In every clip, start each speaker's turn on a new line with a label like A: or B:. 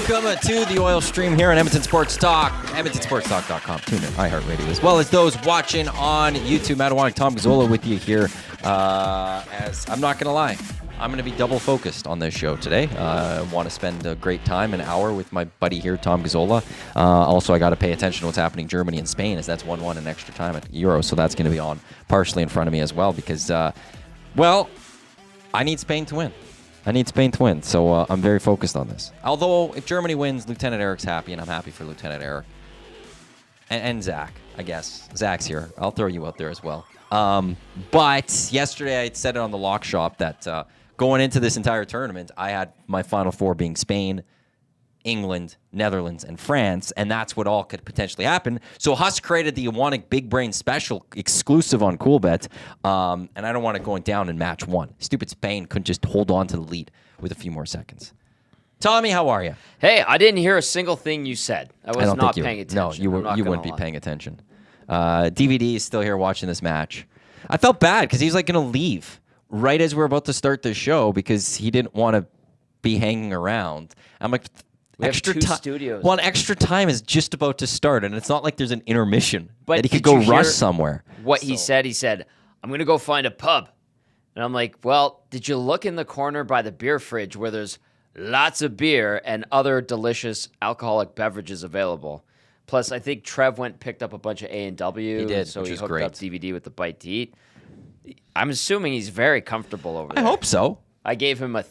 A: Welcome to the Oil Stream here on Edmonton Sports Talk, EdmontonSportsTalk.com. Tune in, iHeartRadio, as well as those watching on YouTube. Iwanyk and Tom Gazzola with you here. As I'm not going to lie, I'm going to be double focused on this show today. I want to spend a great time, an hour with my buddy here, Tom Gazzola. Also, I got to pay attention to what's happening in Germany and Spain, as that's 1-1 in extra time at Euro. So that's going to be on partially in front of me as well because, well, I need Spain to win. So I'm very focused on this. Although, if Germany wins, Lieutenant Eric's happy, and I'm happy for Lieutenant Eric. And Zach, I guess. Zach's here. I'll throw you out there as well. But yesterday I said it on the Lock Shop that going into this entire tournament, I had my Final Four being Spain, England, Netherlands, and France, and that's what all could potentially happen. So Huss created the Iwanyk Big Brain Special exclusive on Coolbet, and I don't want it going down in match one. Stupid Spain couldn't just hold on to the lead with a few more seconds. Tommy, how are you?
B: Hey, I didn't hear a single thing you said. I was not paying attention.
A: No, you wouldn't be paying attention. DVD is still here watching this match. I felt bad because he was like going to leave right as we're about to start the show because he didn't want to be hanging around. I'm like,
B: extra studios.
A: Well, extra time is just about to start, and it's not like there's an intermission
B: but
A: that he could go rush somewhere.
B: What he said, I'm going to go find a pub. And I'm like, well, did you look in the corner by the beer fridge where there's lots of beer and other delicious alcoholic beverages available? Plus, I think Trev went and picked up a bunch of A&W.
A: He did,
B: so
A: which
B: he
A: was
B: hooked
A: great.
B: up DVD with the bite to eat. I'm assuming he's very comfortable over there.
A: I hope so.
B: I gave him a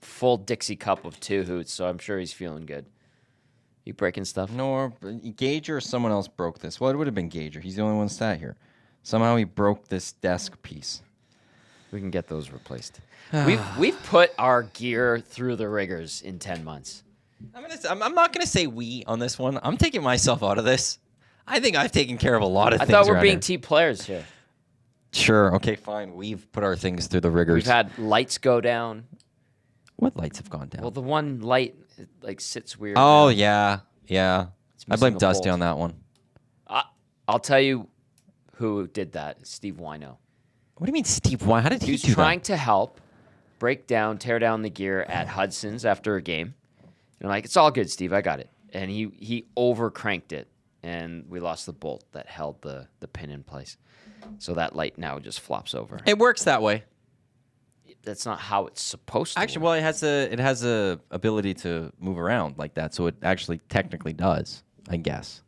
B: full Dixie cup of 2 hoots, so I'm sure he's feeling good. You breaking stuff?
A: No, Gager or someone else broke this. Well, it would have been Gager. He's the only one sat here. Somehow he broke this desk piece.
B: We can get those replaced. We've put our gear through the rigors in 10 months.
A: I'm not gonna say we on this one. I'm taking myself out of this. I think I've taken care of a lot of things.
B: I thought we're
A: around
B: being
A: here.
B: team players here.
A: Sure. Okay. Fine. We've put our things through the rigors.
B: We've had lights go down.
A: What lights have gone down?
B: Well, the one light sits weird.
A: Oh
B: now.
A: yeah. I blame Dusty on that one.
B: I'll tell you who did that. Steve Wino.
A: What do you mean, Steve? Why? How did he do that?
B: He was trying to help tear down the gear at Hudson's after a game. And I'm like, it's all good, Steve. I got it. And he over cranked it, and we lost the bolt that held the pin in place. So that light now just flops over.
A: It works that way.
B: That's not how it's supposed to.
A: Actually, well, it has a ability to move around like that, so it actually technically does. I guess.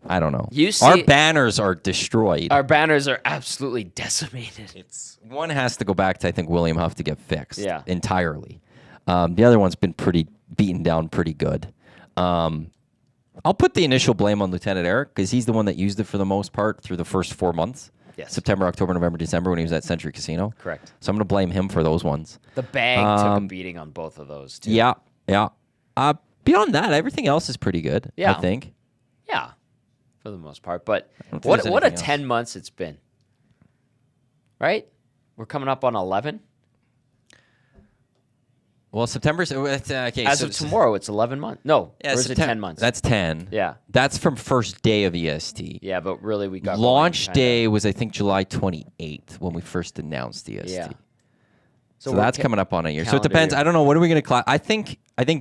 A: I don't know. Our banners are destroyed.
B: Our banners are absolutely decimated.
A: One has to go back to, I think, William Huff to get fixed entirely. The other one's been beaten down pretty good. I'll put the initial blame on Lieutenant Eric because he's the one that used it for the most part through the first 4 months.
B: Yes.
A: September, October, November, December when he was at Century Casino.
B: Correct.
A: So I'm going to blame him for those ones.
B: The bag took a beating on both of those, too.
A: Yeah. Beyond that, everything else is pretty good, I think.
B: Yeah, for the most part. But what a 10 months it's been. Right? We're coming up on 11.
A: Well, September's okay.
B: As of tomorrow, it's 11 months. No,
A: yeah,
B: or is it 10 months?
A: That's 10.
B: Yeah.
A: That's from first day of EST.
B: Yeah, but really we got
A: launch day was, I think, July 28th when we first announced EST.
B: Yeah.
A: So that's coming up on a year. So it depends.
B: Year.
A: I don't know. What are we going to I think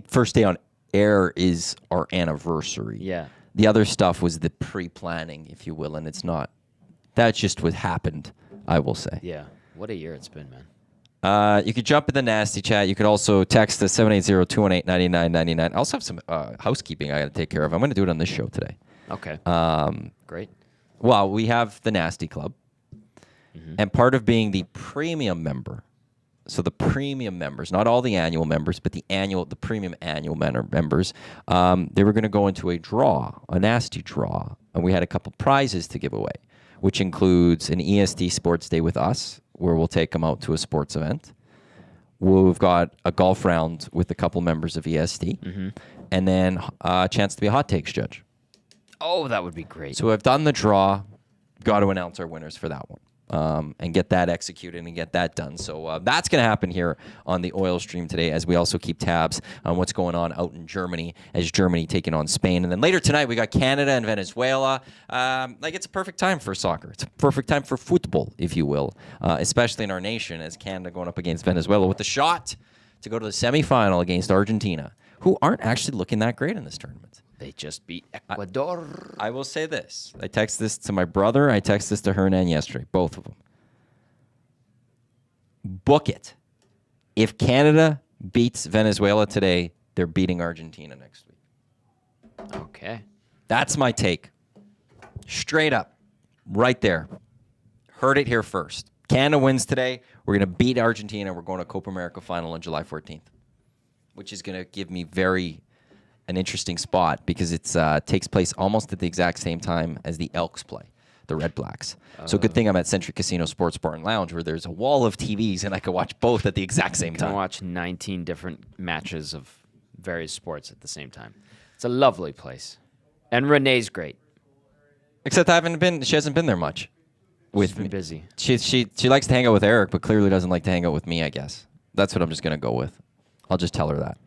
A: first day on air is our anniversary.
B: Yeah.
A: The other stuff was the pre-planning, if you will, and it's not. That's just what happened, I will say.
B: Yeah. What a year it's been, man.
A: You could jump in the nasty chat. You could also text us 780-218-9999. I also have some housekeeping I got to take care of. I'm going to do it on this show today.
B: Okay. Great.
A: Well, we have the Nasty Club. Mm-hmm. And part of being the premium member, so the premium members, not all the annual members, but the premium annual members, they were going to go into a nasty draw. And we had a couple prizes to give away, which includes an EST Sports Day with us, where we'll take them out to a sports event. We've got a golf round with a couple members of EST, and then a chance to be a hot takes judge.
B: Oh, that would be great.
A: So I've done the draw. Got to announce our winners for that one. And get that executed and get that done. So that's going to happen here on the Oil Stream today as we also keep tabs on what's going on out in Germany as Germany taking on Spain. And then later tonight, we got Canada and Venezuela. It's a perfect time for soccer. It's a perfect time for football, if you will, especially in our nation as Canada going up against Venezuela with a shot to go to the semifinal against Argentina, who aren't actually looking that great in this tournament.
B: They just beat Ecuador.
A: I will say this. I text this to my brother. I text this to Hernan yesterday, both of them. Book it. If Canada beats Venezuela today, they're beating Argentina next week.
B: Okay.
A: That's my take. Straight up. Right there. Heard it here first. Canada wins today. We're going to beat Argentina. We're going to Copa America final on July 14th, which is going to give me an interesting spot because it takes place almost at the exact same time as the Elks play, the Red Blacks. So good thing I'm at Century Casino Sports Bar and Lounge where there's a wall of TVs and I can watch both at the exact same
B: You
A: time.
B: can watch 19 different matches of various sports at the same time. It's a lovely place. And Renee's great.
A: Except she hasn't been there much.
B: She's been busy.
A: She likes to hang out with Eric, but clearly doesn't like to hang out with me, I guess. That's what I'm just going to go with. I'll just tell her that.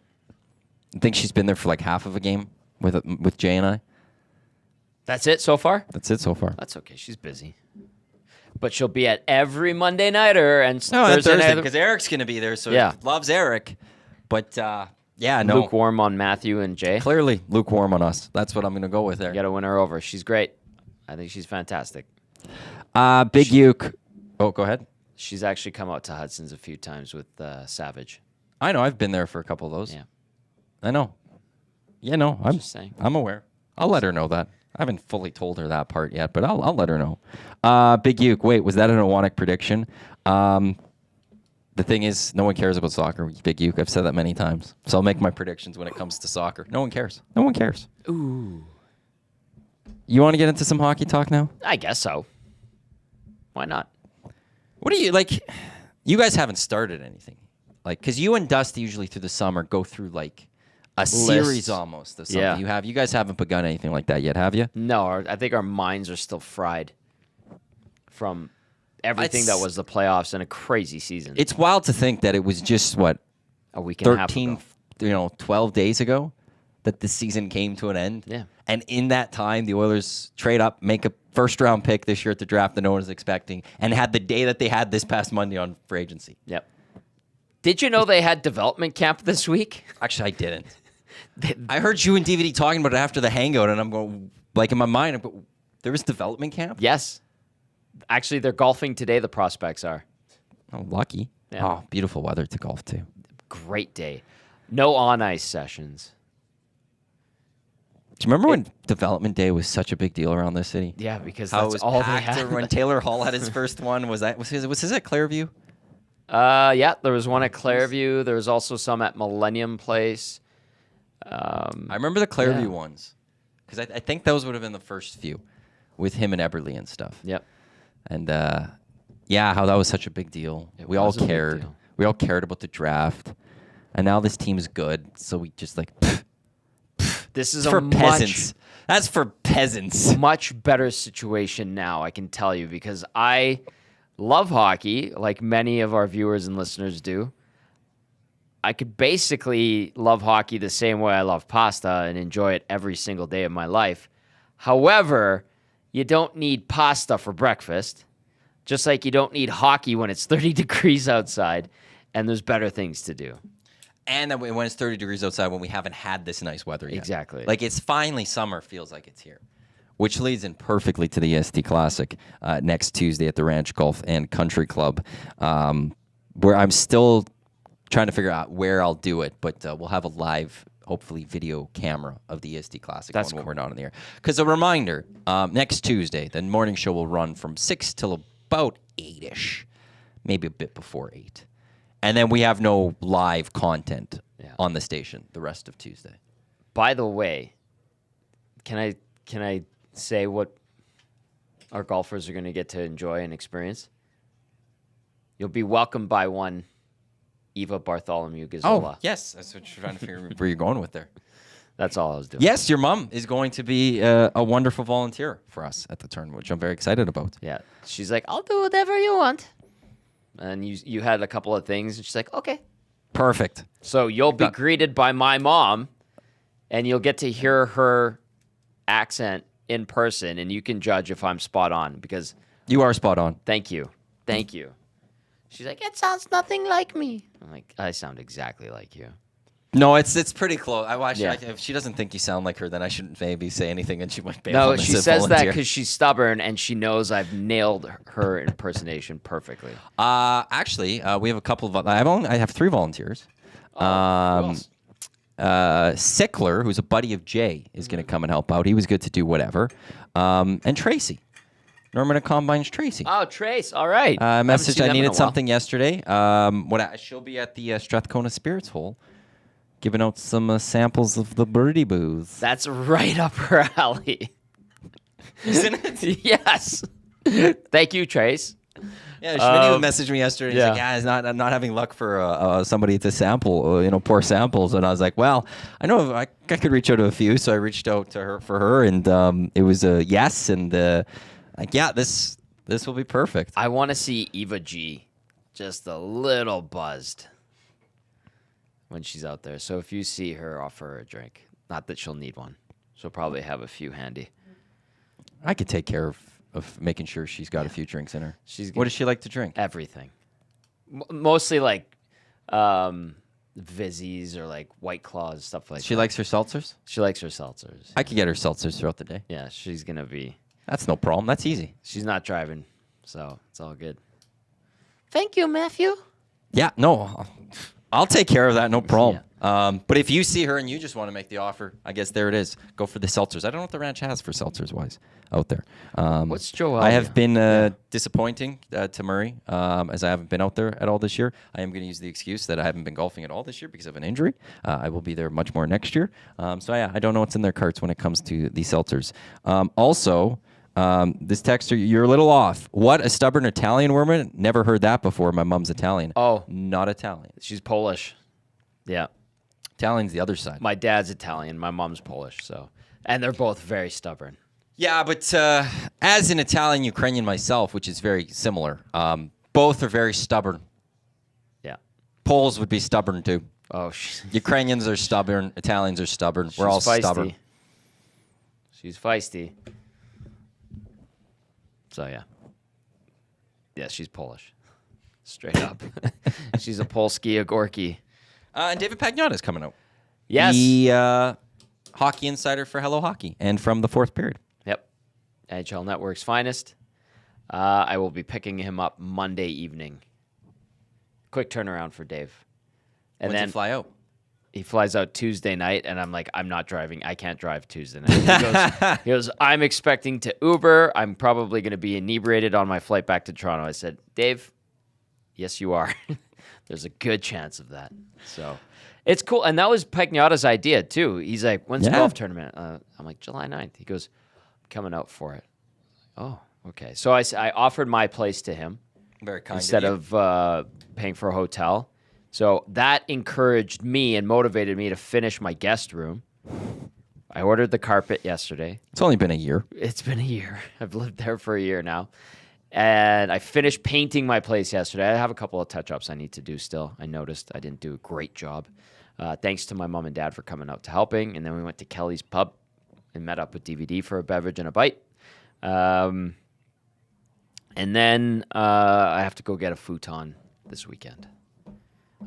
A: I think she's been there for like half of a game with Jay and I.
B: That's it so far?
A: That's it so far.
B: That's okay. She's busy. But she'll be at every Monday nighter and
A: Thursday
B: night.
A: because Eric's going to be there, so
B: Yeah.
A: he loves Eric. But, yeah, no.
B: Lukewarm on Matthew and Jay.
A: Clearly lukewarm on us. That's what I'm going to go with there.
B: You got to win her over. She's great. I think she's fantastic.
A: Big Uke. Oh, go ahead.
B: She's actually come out to Hudson's a few times with Savage.
A: I know. I've been there for a couple of those.
B: Yeah.
A: I know. Yeah, no. I'm
B: Just saying.
A: I'm aware. I'll let her know that. I haven't fully told her that part yet, but I'll let her know. Big Uke. Wait, was that an Iwanyk prediction? The thing is, no one cares about soccer. Big Uke. I've said that many times. So I'll make my predictions when it comes to soccer. No one cares. No one cares.
B: Ooh.
A: You want to get into some hockey talk now?
B: I guess so. Why not?
A: What do you like? You guys haven't started anything, like because you and Dusty usually through the summer go through like a series almost of something.
B: Yeah.
A: You guys haven't begun anything like that yet, have you?
B: No, I think our minds are still fried from everything that
A: It's-
B: was the playoffs and a crazy season.
A: It's wild to think that it was just what
B: a week and a half
A: 13,
B: ago.
A: 12 days ago that the season came to an end.
B: Yeah.
A: And in that time, the Oilers trade up, make a first-round pick this year at the draft that no one was expecting, and had the day that they had this past Monday on free agency.
B: Yep. Did you know they had development camp this week?
A: Actually, I didn't. I heard you and DVD talking about it after the hangout, and I'm going, like in my mind, I'm going, there was development camp?
B: Yes. Actually, they're golfing today, the prospects are.
A: Oh, lucky.
B: Yeah.
A: Oh, beautiful weather to golf, too.
B: Great day. No on-ice sessions.
A: Do you remember when development day was such a big deal around this city?
B: Yeah, because
A: How it
B: that's
A: was
B: all they
A: packed
B: had.
A: when Taylor Hall had his first one. Was his at Clairview?
B: Yeah, there was one at Clairview. There was also some at Millennium Place.
A: I remember the Clairview
B: Yeah.
A: ones because I think those would have been the first few with him and Eberle and stuff.
B: Yep.
A: And yeah, how that was such a big deal.
B: It
A: We all
B: was a big
A: cared.
B: deal.
A: We all cared about the draft. And now this team is good, so we just like pfft,
B: This is
A: it's for
B: a
A: peasants. That's for peasants.
B: much better situation now, I can tell you, because I love hockey, like many of our viewers and listeners do. I could basically love hockey the same way I love pasta and enjoy it every single day of my life. However, you don't need pasta for breakfast, just like you don't need hockey when it's 30 degrees outside and there's better things to do.
A: And then when it's 30 degrees outside, when we haven't had this nice weather yet.
B: Exactly.
A: Like it's finally summer, feels like it's here. Which leads in perfectly to the EST Classic next Tuesday at the Ranch Golf and Country Club, where I'm still trying to figure out where I'll do it, but we'll have a live, hopefully, video camera of the EST Classic when we're not on the air. Because a reminder, next Tuesday, the morning show will run from 6 till about 8-ish, maybe a bit before 8. And then we have no live content on the station the rest of Tuesday.
B: By the way, can I say what our golfers are going to get to enjoy and experience? You'll be welcomed by one Eva Bartholomew Gazzola.
A: Oh, yes. That's what you're trying to figure where you're going with there.
B: That's all I was doing.
A: Yes, your mom is going to be a wonderful volunteer for us at the tournament, which I'm very excited about.
B: Yeah. She's like, I'll do whatever you want. And you had a couple of things, and she's like, okay.
A: Perfect.
B: So you'll be greeted by my mom, and you'll get to hear her accent in person, and you can judge if I'm spot on, because
A: You are spot on.
B: thank you. She's like, it sounds nothing like me. I'm like, I sound exactly like you.
A: No, it's pretty close. I watched.
B: Yeah.
A: If she doesn't think you sound like her, then I shouldn't maybe say anything, and she might be.
B: No, she says that because she's stubborn and she knows I've nailed her impersonation perfectly.
A: Actually, we have a couple of. I have 3 volunteers.
B: Who else?
A: Sickler, who's a buddy of Jay, is going to come and help out. He was good to do whatever. And Tracy, Norman and Combine's Tracy.
B: Oh, Trace. All right.
A: Message. I needed something yesterday. She'll be at the Strathcona Spirits Hole, giving out some samples of the birdie booze.
B: That's right up her alley.
A: Isn't it?
B: Yes. Thank you, Trace.
A: Yeah, Schmitty messaged me yesterday. He's
B: yeah.
A: like, I'm not having luck for somebody to sample, pour samples. And I was like, well, I know I could reach out to a few. So I reached out to her for her, and it was a yes. And this will be perfect.
B: I want to see Eva G just a little buzzed when she's out there. So if you see her, offer her a drink. Not that she'll need one. She'll probably have a few handy.
A: I could take care of making sure she's got a few drinks in her.
B: What
A: does she like to drink?
B: Everything. Mostly like Vizzies or like White Claws, stuff like that.
A: She likes her seltzers?
B: She likes her seltzers.
A: I could get her seltzers throughout the day.
B: Yeah, she's going to be.
A: That's no problem. That's easy.
B: She's not driving, so it's all good. Thank you, Matthew.
A: Yeah, no, I'll take care of that. No problem. But if you see her and you just want to make the offer, I guess there it is. Go for the seltzers. I don't know what the ranch has for seltzers wise out there.
B: What's Joel?
A: I have been disappointing to Murray as I haven't been out there at all this year. I am going to use the excuse that I haven't been golfing at all this year because of an injury. I will be there much more next year. I don't know what's in their carts when it comes to the seltzers. This texter, you're a little off. What, a stubborn Italian woman? Never heard that before. My mom's Italian.
B: Oh.
A: Not Italian.
B: She's Polish. Yeah.
A: Italian's the other side.
B: My dad's Italian. My mom's Polish. And they're both very stubborn.
A: Yeah, but as an Italian Ukrainian myself, which is very similar, both are very stubborn.
B: Yeah.
A: Poles would be stubborn too.
B: Oh,
A: Ukrainians are stubborn. Italians are stubborn. We're all
B: feisty.
A: stubborn.
B: She's feisty. So, yeah. Yeah, she's Polish. Straight up. She's a Polski, a Gorky.
A: And David Pagnotta is coming out.
B: Yes.
A: The hockey insider for Hello Hockey and from the fourth period.
B: Yep. NHL Network's finest. I will be picking him up Monday evening. Quick turnaround for Dave. And
A: When's
B: then
A: he fly out?
B: He flies out Tuesday night, and I'm like, I'm not driving. I can't drive Tuesday night. He goes, I'm expecting to Uber. I'm probably going to be inebriated on my flight back to Toronto. I said, Dave, yes, you are. There's a good chance of that. So it's cool. And that was Pagnotta's idea, too. He's like, when's the golf tournament? I'm like, July 9th. He goes, I'm coming out for it. Oh, okay. So I offered my place to him.
A: Very kind
B: instead of paying for a hotel. So that encouraged me and motivated me to finish my guest room. I ordered the carpet yesterday.
A: It's only been a year.
B: It's been a year. I've lived there for a year now. And I finished painting my place yesterday. I have a couple of touch-ups I need to do still. I noticed I didn't do a great job. Thanks to my mom and dad for coming out to helping. And then we went to Kelly's Pub and met up with DVD for a beverage and a bite. And then I have to go get a futon this weekend,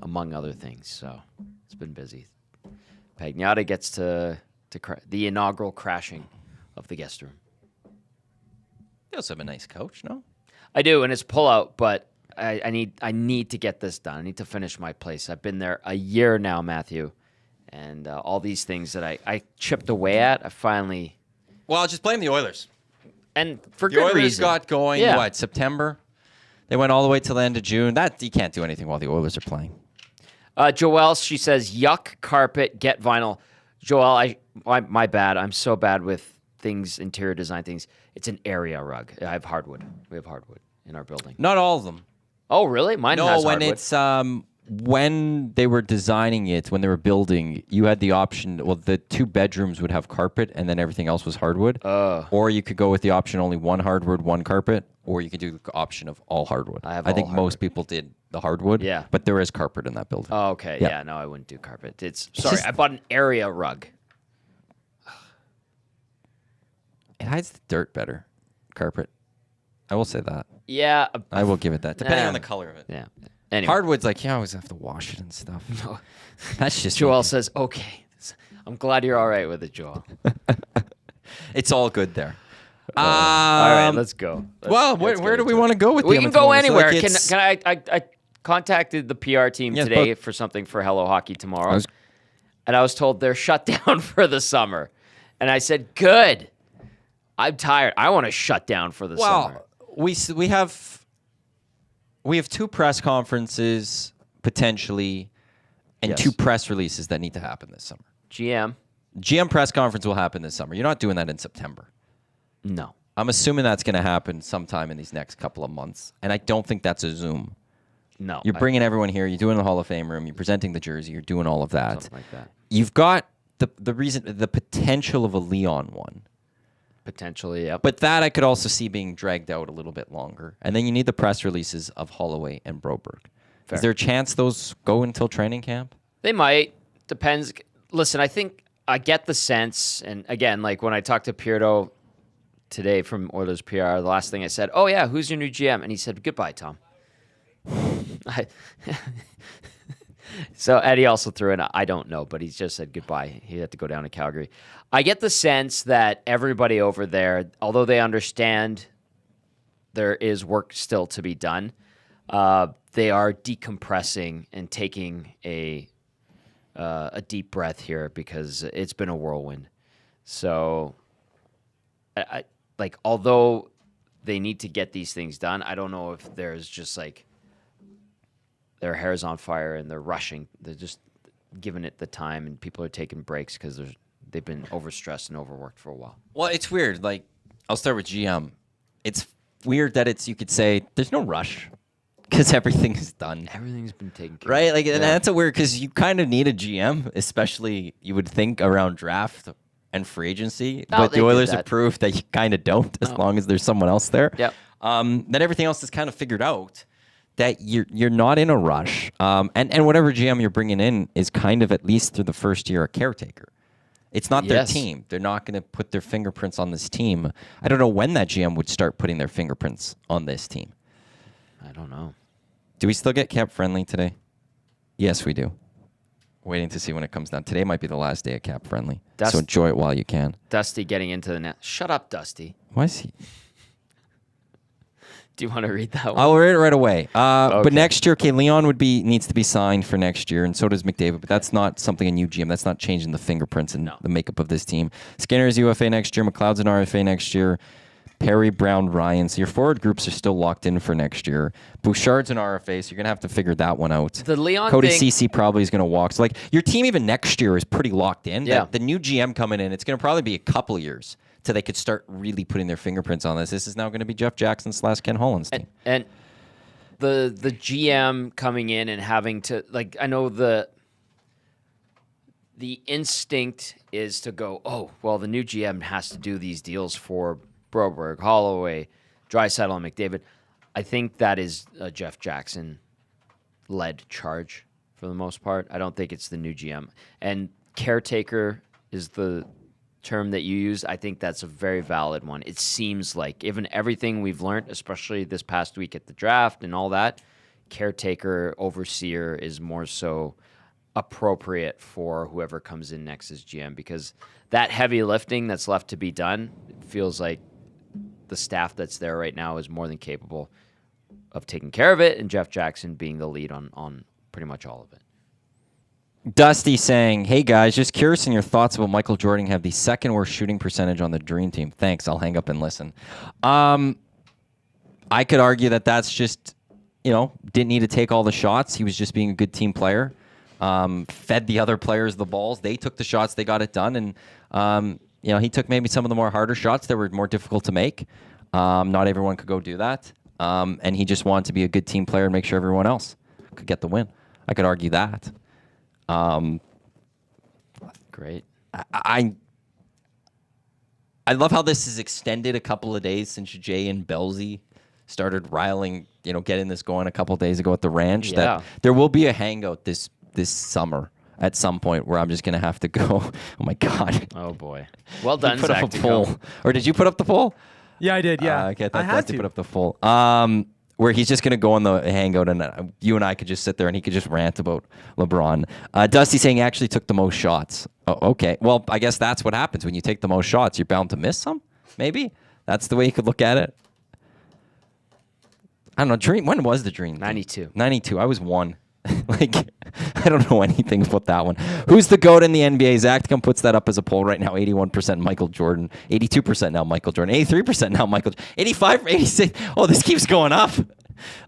B: among other things. So it's been busy. Pagnotta gets to the inaugural crashing of the guest room.
A: You also have a nice couch, no?
B: I do, and it's pull-out, but I need to get this done. I need to finish my place. I've been there a year now, Matthew, and all these things that I chipped away at, I finally...
A: Well, just blame the Oilers.
B: And for
A: the
B: good
A: Oilers
B: reason.
A: got going, September? They went all the way till the end of June. That you can't do anything while the Oilers are playing.
B: Joelle, she says, yuck, carpet, get vinyl. Joelle, my bad. I'm so bad with things, interior design things. It's an area rug. I have hardwood. We have hardwood in our building.
A: Not all of them.
B: Oh, really? Mine has
A: when
B: hardwood.
A: it's when they were designing it, when they were building, you had the option. Well, the 2 bedrooms would have carpet, and then everything else was hardwood. Or you could go with the option only 1 hardwood, 1 carpet, or you could do the option of all hardwood. I think most people did the hardwood.
B: Yeah.
A: But there is carpet in that building.
B: Oh, okay. Yeah. No, I wouldn't do carpet. I bought an area rug.
A: It hides the dirt better. Carpet. I will say that.
B: Yeah.
A: I will give it that, depending on the color of it.
B: Yeah. Anyway.
A: Hardwood's like, I always have to wash it and stuff.
B: No.
A: That's just
B: Joel says, okay. I'm glad you're all right with it, Joel.
A: It's all good there.
B: All right, let's go.
A: Where do we want to go with
B: We
A: the
B: can go
A: Edmonton Oilers?
B: anywhere.
A: Like,
B: I contacted the PR team today for something for Hello Hockey tomorrow, and I was told they're shut down for the summer. And I said, good. I'm tired. I want to shut down for the summer.
A: We have 2 press conferences potentially, and 2 press releases that need to happen this summer. GM press conference will happen this summer. You're not doing that in September.
B: No.
A: I'm assuming that's going to happen sometime in these next couple of months, and I don't think that's a Zoom.
B: No.
A: You're bringing everyone here. You're doing the Hall of Fame room. You're presenting the jersey. You're doing all of that.
B: Something like that.
A: You've got the potential of a Leon one.
B: Potentially, yep.
A: But that I could also see being dragged out a little bit longer. And then you need the press releases of Holloway and Broberg.
B: Fair.
A: Is there a chance those go until training camp?
B: They might. Depends. Listen, I think I get the sense, and again, like when I talked to Pierdo today from Oilers PR, the last thing I said, oh yeah, who's your new GM? And he said, goodbye, Tom. So Eddie also threw in, I don't know, but he just said goodbye. He had to go down to Calgary. I get the sense that everybody over there, although they understand there is work still to be done, they are decompressing and taking a deep breath here because it's been a whirlwind. So, although they need to get these things done, I don't know if there's just like their hair's on fire and they're rushing. They're just giving it the time, and people are taking breaks because they've been overstressed and overworked for a while.
A: Well, it's weird. Like, I'll start with GM. It's weird that you could say there's no rush because everything is done.
B: Everything's been taken care of.
A: Right? Like, and that's a weird, because you kind of need a GM, especially you would think around draft and free agency.
B: No,
A: but the Oilers
B: have
A: have proved that you kind of don't, as long as there's someone else there.
B: Yep.
A: Then everything else is kind of figured out. That you're not in a rush, and whatever GM you're bringing in is kind of, at least through the first year, a caretaker. It's not their team. They're not going to put their fingerprints on this team. I don't know when that GM would start putting their fingerprints on this team.
B: I don't know.
A: Do we still get cap friendly today? Yes, we do. Waiting to see when it comes down. Today might be the last day of cap friendly, so enjoy it while you can.
B: Dusty getting into the net. Shut up, Dusty.
A: Why is he?
B: Do you want to read that one?
A: I'll read it right away.
B: Okay.
A: But next year, Leon needs to be signed for next year, and so does McDavid. But that's not something a new GM. That's not changing the fingerprints and the makeup of this team. Skinner's UFA next year. McLeod's an RFA next year. Perry, Brown, Ryan. So your forward groups are still locked in for next year. Bouchard's an RFA, so you're going to have to figure that one out.
B: The Leon
A: Cody
B: thing,
A: Ceci probably is going to walk. So, like, your team even next year is pretty locked in.
B: Yeah.
A: The new GM coming in, it's going to probably be a couple years till they could start really putting their fingerprints on this. This is now going to be Jeff Jackson / Ken Holland's team.
B: And the GM coming in and having to, like, I know the instinct is to go, oh, well, the new GM has to do these deals for Broberg, Holloway, Draisaitl, and McDavid. I think that is a Jeff Jackson-led charge for the most part. I don't think it's the new GM. And caretaker is the term that you use. I think that's a very valid one. It seems like, given everything we've learned, especially this past week at the draft and all that, caretaker, overseer is more so appropriate for whoever comes in next as GM, because that heavy lifting that's left to be done, it feels like the staff that's there right now is more than capable of taking care of it, and Jeff Jackson being the lead on pretty much all of it.
A: Dusty saying, hey guys, just curious in your thoughts about Michael Jordan have the second worst shooting percentage on the Dream Team. Thanks, I'll hang up and listen. I could argue that that's just, didn't need to take all the shots. He was just being a good team player. Fed the other players the balls. They took the shots, they got it done, and he took maybe some of the more harder shots that were more difficult to make. Not everyone could go do that. And he just wanted to be a good team player and make sure everyone else could get the win. I could argue that.
B: Great.
A: I love how this is extended a couple of days since Jay and Belzy started riling, getting this going a couple of days ago at the ranch.
B: Yeah.
A: That there will be a hangout this summer at some point where I'm just going to have to go. Oh, my God.
B: Oh, boy. Well done,
A: put
B: Zach.
A: up a poll. Or did you put up the poll?
C: Yeah, I did. Yeah.
A: Okay,
C: I
A: I
C: had
A: to
C: to
A: put up the poll. where he's just going to go on the hangout and you and I could just sit there and he could just rant about LeBron. Dusty saying he actually took the most shots. Oh, okay. Well, I guess that's what happens when you take the most shots. You're bound to miss some, maybe. That's the way you could look at it. I don't know. Dream. When was the Dream?
B: 92.
A: 92. I was 1. Like, I don't know anything about that one. Who's the GOAT in the NBA? Zacticum puts that up as a poll right now. 81% Michael Jordan. 82% now Michael Jordan. 83% now Michael. 85, 86. Oh, this keeps going up.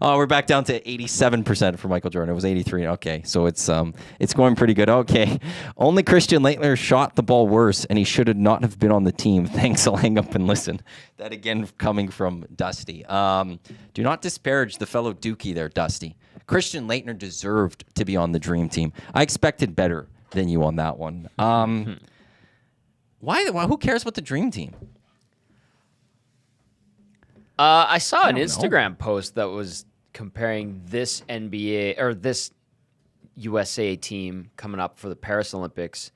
A: Oh, we're back down to 87% for Michael Jordan. It was 83. Okay, so it's going pretty good. Okay, only Christian Laettner shot the ball worse, and he should not have been on the team. Thanks. I'll hang up and listen. That again coming from Dusty. Do not disparage the fellow Dookie there, Dusty. Christian Laettner deserved to be on the Dream Team. I expected better than you on that one. Why? Who cares about the Dream Team?
B: I saw an Instagram post that was comparing this NBA or this USA team coming up for the Paris Olympics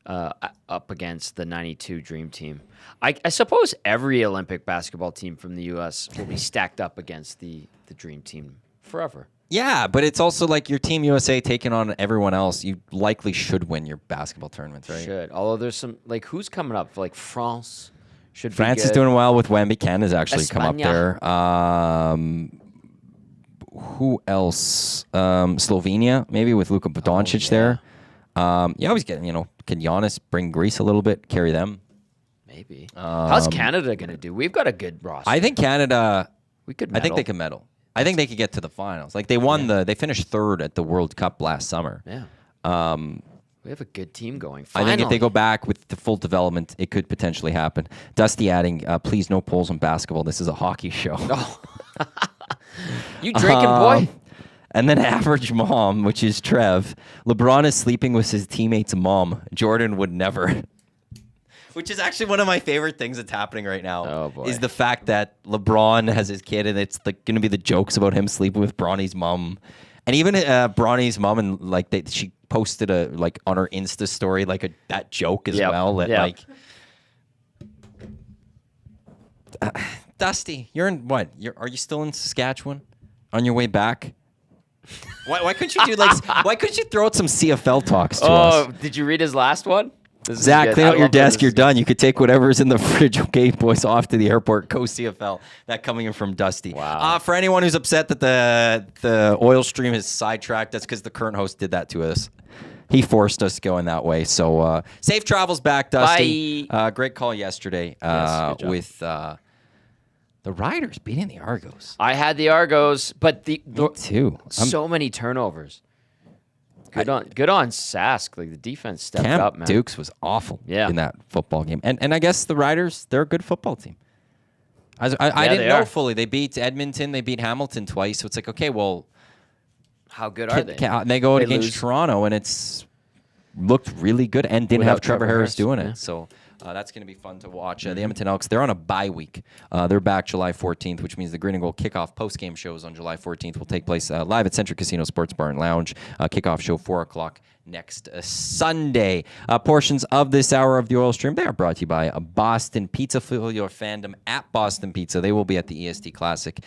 B: up against the 92 Dream Team. I suppose every Olympic basketball team from the U.S. will be stacked up against the Dream Team forever.
A: Yeah, but it's also like your Team USA taking on everyone else. You likely should win your basketball tournaments, right?
B: Should. Although there's some, like, who's coming up? Like France should
A: France
B: be
A: is
B: good.
A: doing well with Wemby. Canada's actually come up
B: España.
A: there. Who else? Slovenia, maybe with Luka Doncic there. You always get, can Giannis bring Greece a little bit, carry them?
B: Maybe. How's Canada going to do? We've got a good roster.
A: I think Canada,
B: we could
A: I
B: medal.
A: think they can medal. I think they could get to the finals. Like they won they finished third at the World Cup last summer.
B: Yeah. We have a good team going.
A: Finally. I think if they go back with the full development, it could potentially happen. Dusty adding, please no polls on basketball. This is a hockey show.
B: Oh. You drinking, boy?
A: And then average mom, which is Trev. LeBron is sleeping with his teammate's mom. Jordan would never. Which is actually one of my favorite things that's happening right now.
B: Oh, boy.
A: Is the fact that LeBron has his kid, and it's like going to be the jokes about him sleeping with Bronny's mom, and even Bronny's mom, and like she posted on her Insta story that joke as well. That Dusty, you're in what? Are you still in Saskatchewan? On your way back? Why couldn't you do why couldn't you throw out some CFL talks to us?
B: Oh, did you read his last one?
A: Zach, clean out your desk. You're done. You could take whatever's in the fridge. Okay, boys, off to the airport. Go CFL. That coming in from Dusty.
B: Wow.
A: For anyone who's upset that the oil stream is sidetracked, that's because the current host did that to us. He forced us going that way. So safe travels back, Dusty.
B: Bye.
A: Great call yesterday with the Riders beating the Argos.
B: I had the Argos, but
A: Me too.
B: So many turnovers. Good on Sask. Like the defense stepped
A: Cam
B: up, man.
A: Dukes was awful in that football game. And I guess the Riders, they're a good football team. I didn't know fully. They beat Edmonton. They beat Hamilton twice. So it's like, okay, well.
B: How good are they?
A: They go against Toronto, and it's looked really good and didn't have Trevor Harris doing it. So that's going to be fun to watch. The Edmonton Elks, they're on a bye week. They're back July 14th, which means the Green and Gold kickoff post-game shows on July 14th will take place live at Centric Casino Sports Bar and Lounge. Kickoff show 4 o'clock next Sunday. Portions of this hour of the Oil Stream, they are brought to you by Boston Pizza. Feel your fandom at Boston Pizza. They will be at the EST Classic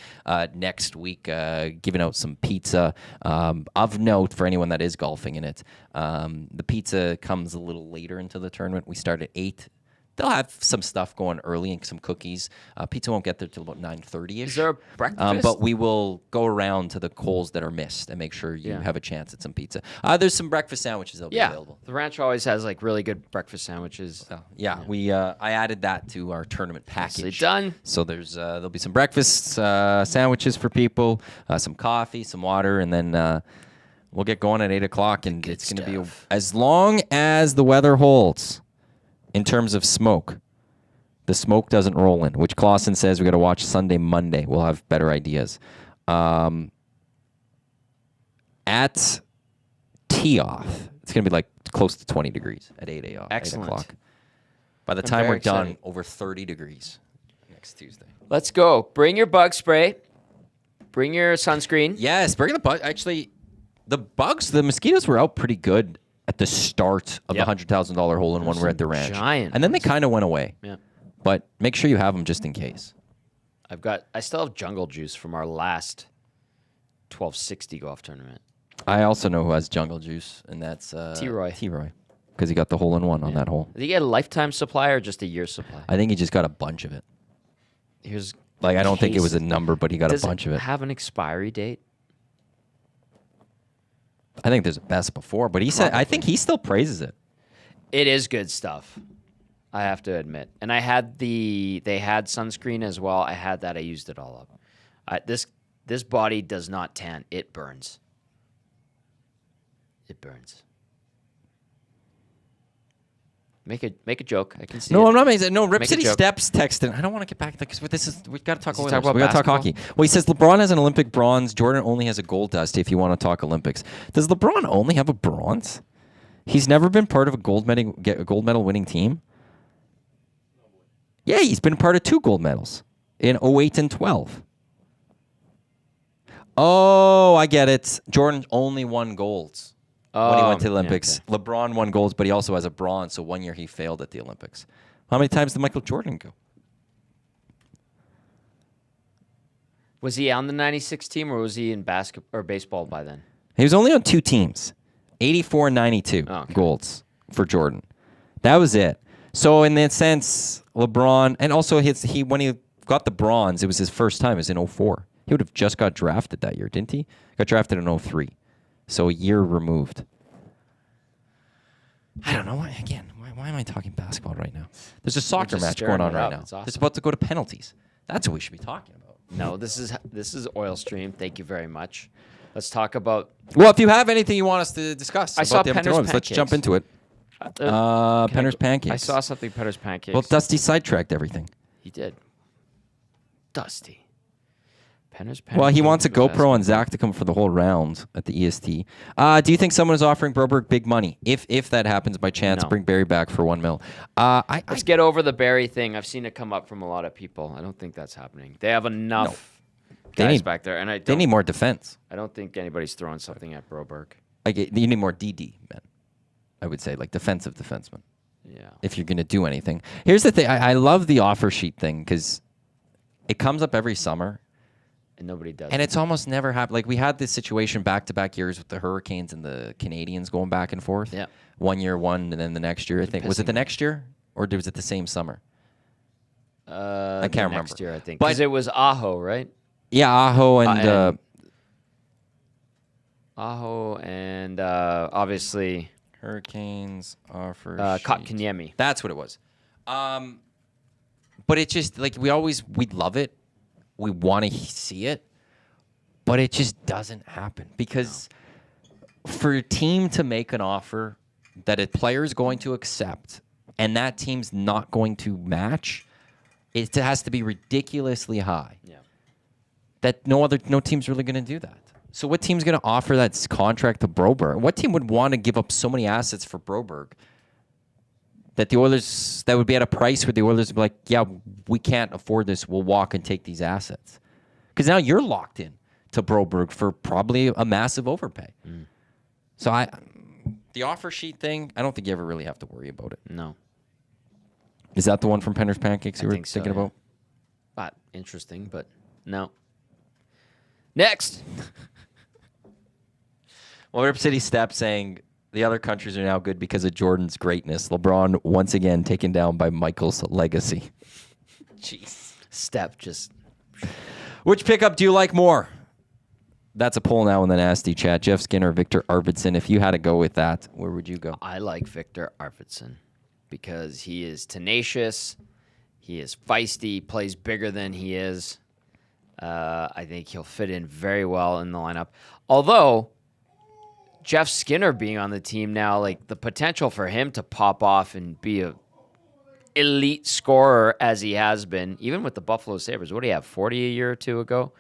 A: next week, giving out some pizza of note for anyone that is golfing in it. The pizza comes a little later into the tournament. We start at 8. They'll have some stuff going early and some cookies. Pizza won't get there till about 9:30ish.
B: Is there a breakfast?
A: But we will go around to the Coles that are missed and make sure you have a chance at some pizza. There's some breakfast sandwiches that'll be available.
B: The Ranch always has like really good breakfast sandwiches.
A: I added that to our tournament package.
B: Done.
A: So there'll be some breakfast sandwiches for people, some coffee, some water, and then we'll get going at 8 o'clock. And it's going to be as long as the weather holds. In terms of smoke, the smoke doesn't roll in, which Clausen says we got to watch Sunday, Monday. We'll have better ideas. At tee-off, it's going to be like close to 20 degrees at 8 a.m.
B: Excellent.
A: 8 o'clock. By the time we're done, over 30 degrees next Tuesday.
B: Let's go. Bring your bug spray. Bring your sunscreen.
A: Yes, bring the bug. Actually, the mosquitoes were out pretty good at the start of the $100,000 hole-in-one we're at the ranch.
B: Giant.
A: And then they kind of went away.
B: Yeah.
A: But make sure you have them just in case.
B: I still have Jungle Juice from our last 1260 golf tournament.
A: I also know who has Jungle Juice, and that's
B: T-Roy.
A: T-Roy, because he got the hole-in-one on that hole.
B: Did he get a lifetime supply or just a year supply?
A: I think he just got a bunch of it.
B: Here's
A: I don't think it was a number, but he got a bunch of it.
B: Does it have an expiry date?
A: I think there's a best before, but I think he still praises it.
B: It is good stuff, I have to admit. And they had sunscreen as well. I had that. I used it all up. This body does not tan. It burns. It burns. Make a joke. I can see.
A: No,
B: it.
A: I'm not making. No, Rip
B: Make a
A: City
B: joke.
A: Steps texting. I don't want to get back because we've got to talk
B: Let's
A: Oilers.
B: talk about
A: We got to talk
B: basketball.
A: hockey. Well, he says LeBron has an Olympic bronze. Jordan only has a gold dust. If you want to talk Olympics, does LeBron only have a bronze? He's never been part of a gold medal winning team. Yeah, he's been part of 2 gold medals in 08 and 12. Oh, I get it. Jordan only won golds. When he went to the Olympics.
B: Yeah,
A: LeBron won golds, but he also has a bronze, so one year he failed at the Olympics. How many times did Michael Jordan go?
B: Was he on the 96 team or was he in basketball or baseball by then?
A: He was only on 2 teams. 84 and 92 golds for Jordan. That was it. So in that sense, LeBron, and also when he got the bronze, it was his first time. It was in 04. He would have just got drafted that year, didn't he? Got drafted in 03. So a year removed. I don't know. Why am I talking basketball right now? There's a soccer match going on right now.
B: It's awesome.
A: It's about to go to penalties. That's what we should be talking about.
B: No, this is Oil Stream. Thank you very much. Let's talk about.
A: Well, if you have anything you want us to discuss
B: I saw
A: about the Edmonton
B: Penner's
A: Oilers, let's jump into it. Penner's Pancakes.
B: I saw something Penner's Pancakes.
A: Well, Dusty sidetracked everything.
B: He did. Dusty. Penner's Pancakes.
A: Well, he wants a GoPro and Zach to come for the whole round at the EST. Do you think someone is offering Broberg big money? If that happens by chance,
B: No.
A: bring Barry back for $1 million.
B: Let's get over the Barry thing. I've seen it come up from a lot of people. I don't think that's happening. They have enough guys back there, and
A: they need more defense.
B: I don't think anybody's throwing something at Broberg.
A: You need more DD men. I would say, like defensive defensemen.
B: Yeah.
A: If you're going to do anything. Here's the thing. I love the offer sheet thing because it comes up every summer.
B: And nobody does.
A: And it's almost never happened. Like we had this situation back-to-back years with the Hurricanes and the Canadians going back and forth.
B: Yeah.
A: 1 year, and then the next year. I think was it the next year or was it the same summer? I can't remember.
B: Next year, I think. Because it was Aho, right?
A: Yeah, Aho and
B: Aho and obviously
A: Hurricanes offer
B: Kotkaniemi.
A: That's what it was. But it's just like we love it. We want to see it, but it just doesn't happen because for a team to make an offer that a player is going to accept and that team's not going to match, it has to be ridiculously high.
B: Yeah.
A: That no team's really going to do that. So what team's going to offer that contract to Broberg? What team would want to give up so many assets for Broberg? That the Oilers, that would be at a price where the Oilers would be like, yeah, we can't afford this. We'll walk and take these assets. Because now you're locked in to Broberg for probably a massive overpay. Mm. So the offer sheet thing, I don't think you ever really have to worry about it.
B: No.
A: Is that the one from Penner's Pancakes you were thinking about?
B: Interesting, but no. Next.
A: Well, Rip City Step saying the other countries are now good because of Jordan's greatness. LeBron once again taken down by Michael's legacy.
B: Jeez. Step just.
A: Which pickup do you like more? That's a poll now in the nasty chat. Jeff Skinner, Victor Arvidsson. If you had to go with that, where would you go?
B: I like Victor Arvidsson because he is tenacious. He is feisty. Plays bigger than he is. I think he'll fit in very well in the lineup. Although Jeff Skinner being on the team now, like the potential for him to pop off and be a elite scorer as he has been, even with the Buffalo Sabres. What do you have, 40 a year or two ago?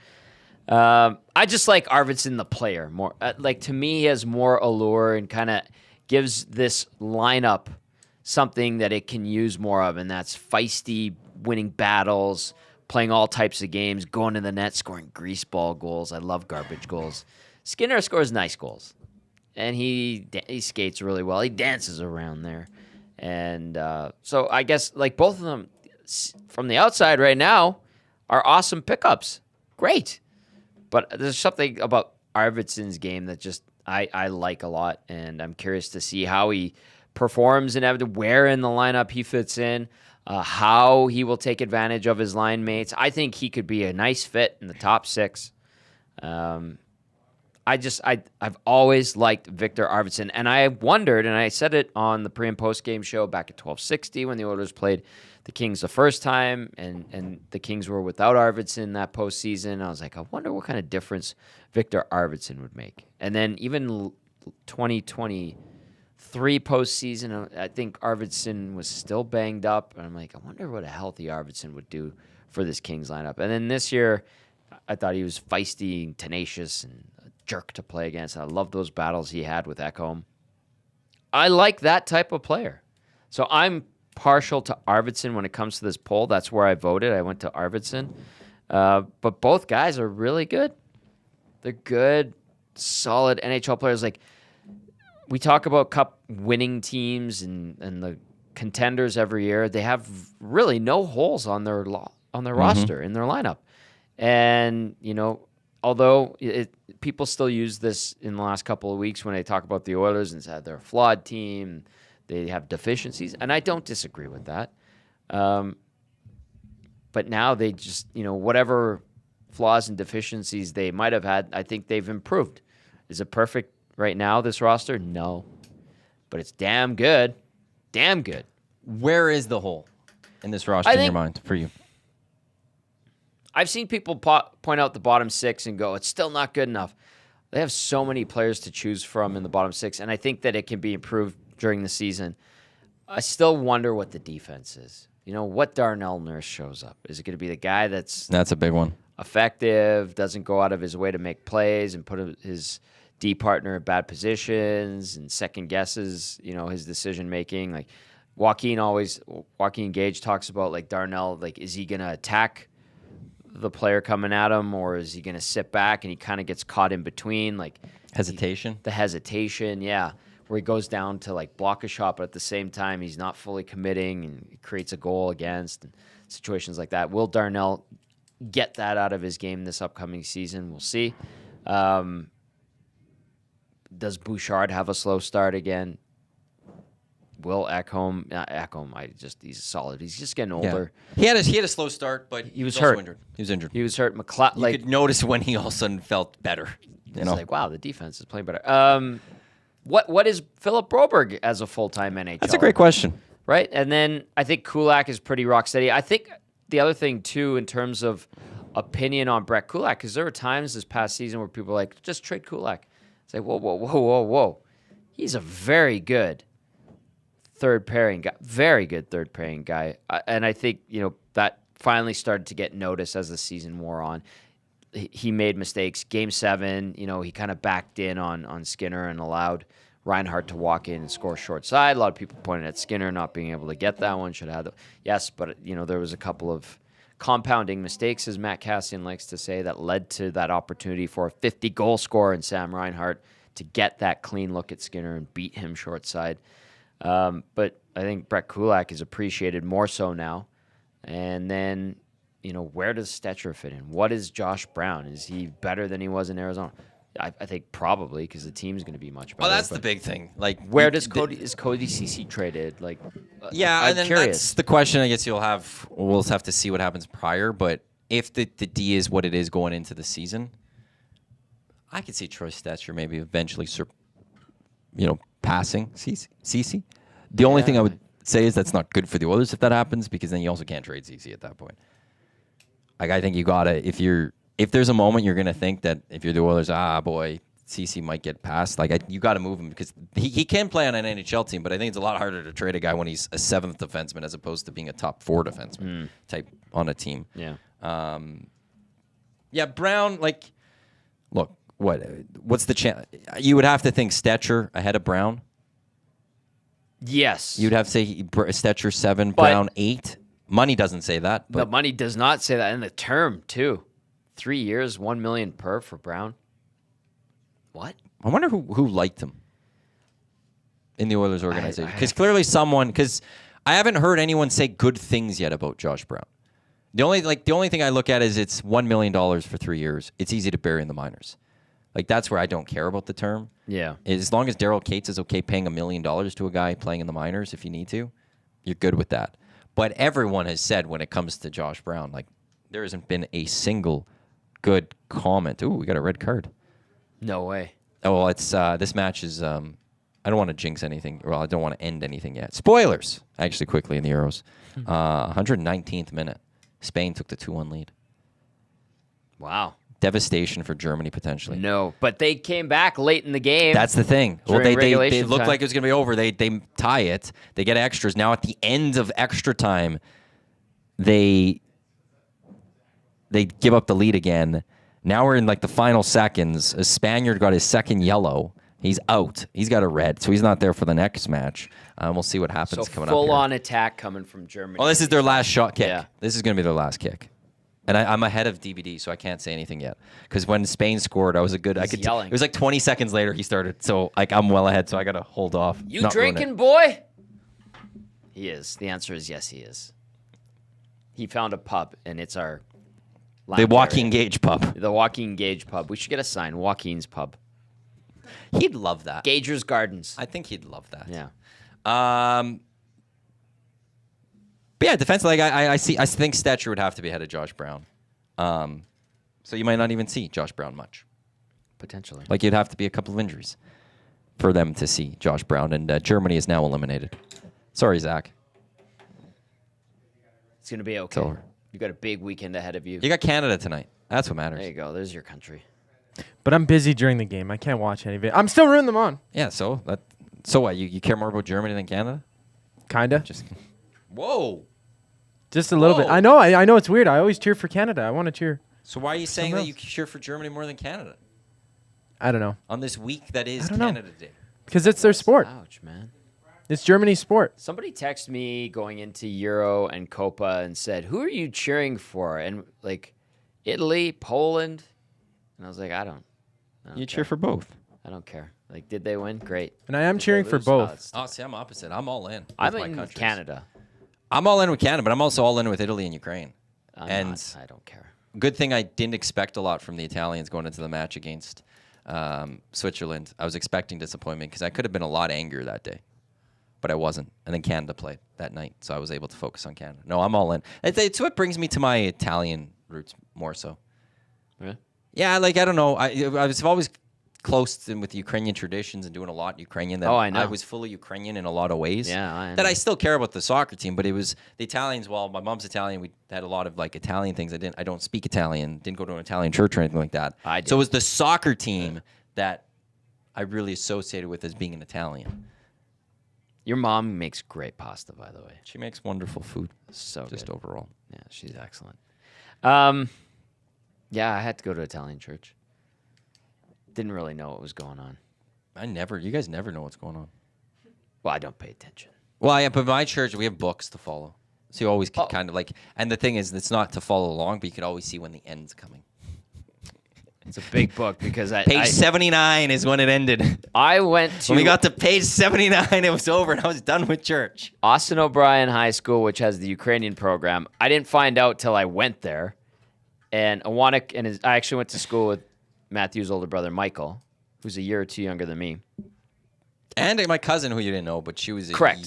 B: I just like Arvidsson, the player, more. To me, he has more allure and kind of gives this lineup something that it can use more of, and that's feisty, winning battles, playing all types of games, going to the net, scoring grease ball goals. I love garbage goals. Skinner scores nice goals, and he skates really well. He dances around there. And so I guess like both of them from the outside right now, are awesome pickups. Great. But there's something about Arvidsson's game that just I like a lot, and I'm curious to see how he performs in Edmonton, where in the lineup he fits in, how he will take advantage of his line mates. I think he could be a nice fit in the top 6. I've always liked Victor Arvidsson, and I wondered, and I said it on the pre and post game show back at 1260 when the Oilers played the Kings the first time, and the Kings were without Arvidsson that postseason. I was like, I wonder what kind of difference Victor Arvidsson would make. And then even 2023 postseason, I think Arvidsson was still banged up, and I'm like, I wonder what a healthy Arvidsson would do for this Kings lineup. And then this year, I thought he was feisty and tenacious and a jerk to play against. I love those battles he had with Ekholm. I like that type of player. So I'm partial to Arvidsson when it comes to this poll. That's where I voted. I went to Arvidsson. But both guys are really good. They're good, solid NHL players. Like, we talk about cup winning teams and the contenders every year. They have really no holes on their roster, in their lineup. And, although people still use this in the last couple of weeks when they talk about the Oilers and said they're a flawed team, they have deficiencies, and I don't disagree with that. But now they just, whatever flaws and deficiencies they might have had, I think they've improved. Is it perfect right now, this roster? No. But it's damn good. Damn good.
A: Where is the hole in this roster in your mind for you?
B: I've seen people point out the bottom 6 and go, it's still not good enough. They have so many players to choose from in the bottom 6, and I think that it can be improved during the season. I still wonder what the defense is. What Darnell Nurse shows up. Is it going to be the guy that's
A: a big one,
B: effective, doesn't go out of his way to make plays and put his D partner in bad positions and second guesses, his decision making? Like Joaquin Gage talks about, like, Darnell, like, is he going to attack the player coming at him, or is he going to sit back and he kind of gets caught in between, like
A: hesitation?
B: The hesitation, yeah, where he goes down to, like, block a shot, but at the same time he's not fully committing and he creates a goal against, and situations like that. Will Darnell get that out of his game this upcoming season? We'll see. Does Bouchard have a slow start again? Will Ekholm, he's solid. He's just getting older.
A: Yeah. He had a slow start, but he was hurt. He was injured.
B: He was hurt.
A: You could notice when he all of a sudden felt better.
B: It's like, wow, the defense is playing better. What is Philip Broberg as a full-time NHL?
A: That's a great question.
B: Right? And then I think Kulak is pretty rock steady. I think the other thing, too, in terms of opinion on Brett Kulak, because there were times this past season where people were like, just trade Kulak. It's like, whoa. He's a very good third pairing guy, very good third pairing guy. And I think, that finally started to get noticed as the season wore on. He made mistakes. Game 7, he kind of backed in on Skinner and allowed Reinhart to walk in and score short side. A lot of people pointed at Skinner not being able to get that one. Should have had yes, but there was a couple of compounding mistakes, as Matt Cassian likes to say, that led to that opportunity for a 50-goal scorer in Sam Reinhart to get that clean look at Skinner and beat him short side. But I think Brett Kulak is appreciated more so now. And then, where does Stetcher fit in? What is Josh Brown? Is he better than he was in Arizona? I think probably, because the team's going to be much better.
A: Well, that's the big thing. Like,
B: where is Cody Ceci traded? Like,
A: I'm then curious. That's the question. I guess we'll have to see what happens prior. But if the D is what it is going into the season, I could see Troy Stetcher maybe eventually, passing Ceci. The only thing I would say is that's not good for the Oilers if that happens, because then you also can't trade Ceci at that point. Like, I think you gotta, if there's a moment you're gonna think that if you're the Oilers, Ceci might get passed. Like, you got to move him, because he can play on an NHL team, but I think it's a lot harder to trade a guy when he's a 7th defenseman as opposed to being a top 4 defenseman type on a team.
B: Yeah.
A: Brown. Like, look, what's the chance? You would have to think Stetcher ahead of Brown.
B: Yes.
A: You'd have to say Stetcher 7, Brown 8. Money doesn't say that. But
B: the money does not say that. And the term, too. 3 years, $1 million per for Brown. What?
A: I wonder who liked him in the Oilers organization. Because clearly because I haven't heard anyone say good things yet about Josh Brown. The only thing I look at is it's $1 million for 3 years. It's easy to bury in the minors. Like, that's where I don't care about the term.
B: Yeah.
A: As long as Daryl Cates is okay paying $1 million to a guy playing in the minors if you need to, you're good with that. But everyone has said when it comes to Josh Brown, like, there hasn't been a single good comment. Ooh, we got a red card.
B: No way.
A: Oh, well, it's this match is. I don't want to jinx anything. Well, I don't want to end anything yet. Spoilers, actually, quickly in the Euros. 119th minute, Spain took the 2-1 lead.
B: Wow.
A: Devastation for Germany potentially.
B: No, but they came back late in the game.
A: That's the thing. Well,
B: During
A: they
B: regulation
A: looked
B: time.
A: like it was going to be over. They tie it. They get extras. Now at the end of extra time, they give up the lead again. Now we're in like the final seconds. A Spaniard got his second yellow. He's out. He's got a red, so he's not there for the next match. We'll see what happens
B: so
A: coming up here.
B: full-on attack coming from Germany.
A: Oh, this is their last shot kick.
B: Yeah.
A: This is going to be their last kick. And I'm ahead of DVD, so I can't say anything yet. Because when Spain scored, I was a good.
B: He's yelling.
A: It was like 20 seconds later he started, so like I'm well ahead. So I got to hold off.
B: You
A: not ruin
B: drinking,
A: it.
B: boy? He is. The answer is yes, he is. He found a pub, and it's our
A: The
B: lounge
A: Joaquin
B: area.
A: Gage pub.
B: The Joaquin Gage pub. We should get a sign. Joaquin's pub.
A: He'd love that.
B: Gager's Gardens.
A: I think he'd love that.
B: Yeah.
A: But yeah, defensively, like I think Stetcher would have to be ahead of Josh Brown. So you might not even see Josh Brown much.
B: Potentially.
A: Like, you'd have to be a couple of injuries for them to see Josh Brown, and Germany is now eliminated. Sorry, Zach.
B: It's going to be okay.
A: over.
B: You got a big weekend ahead of you.
A: You got Canada tonight. That's what matters.
B: There you go. There's your country.
C: But I'm busy during the game. I can't watch any of it. I'm still rooting them on.
A: Yeah, so what? You care more about Germany than Canada?
C: Kinda.
A: Whoa.
C: Just a little bit.
A: Whoa.
C: I know it's weird. I always cheer for Canada. I want to cheer.
A: So why are you saying
C: Someone
A: that you cheer for Germany more than Canada
C: I don't know.
A: on this week that is
C: I don't know.
A: Canada Day?
C: Because it's their sport.
B: Ouch, man.
C: It's Germany's sport.
B: Somebody texted me going into Euro and Copa and said, "Who are you cheering for?" And like, Italy, Poland, and I was like, I don't
A: You
B: care.
A: cheer for both.
B: I don't care. Like, did they win? Great.
C: And I am
B: Did they
C: cheering for
B: lose?
C: both.
B: it's-
A: Oh, see, I'm opposite. I'm all in.
B: I'm
A: with my
B: in
A: countries.
B: Canada.
A: I'm all in with Canada, but I'm also all in with Italy and Ukraine.
B: I'm not. I don't care.
A: Good thing I didn't expect a lot from the Italians going into the match against Switzerland. I was expecting disappointment because I could have been a lot angrier that day, but I wasn't. And then Canada played that night, so I was able to focus on Canada. No, I'm all in. It's what brings me to my Italian roots more so.
B: Yeah.
A: Yeah, like, I don't know. I was always close with Ukrainian traditions and doing a lot Ukrainian. That
B: Oh, I know.
A: I was fully Ukrainian in a lot of ways.
B: Yeah, I
A: That
B: know.
A: I still care about the soccer team, but it was the Italians. Well, my mom's Italian. We had a lot of like Italian things. I don't speak Italian. Didn't go to an Italian church or anything like that.
B: I did.
A: So it was the soccer team that I really associated with as being an Italian.
B: Your mom makes great pasta, by the way.
A: She makes wonderful food.
B: So
A: Just
B: good.
A: overall.
B: Yeah, she's excellent. Yeah, I had to go to Italian church. Didn't really know what was going on.
A: You guys never know what's going on.
B: Well, I don't pay attention.
A: Well, yeah, but my church, we have books to follow. So you always
B: Oh.
A: kind of like, and the thing is, it's not to follow along, but you can always see when the end's coming.
B: It's a big book because
A: Page 79 is when it ended.
B: I went to
A: When we got to page 79, it was over, and I was done with church.
B: Austin O'Brien High School, which has the Ukrainian program. I didn't find out till I went there. And Iwanyk and I actually went to school with Matthew's older brother, Michael, who's a year or two younger than me.
A: And my cousin, who you didn't know, but she was
B: Correct.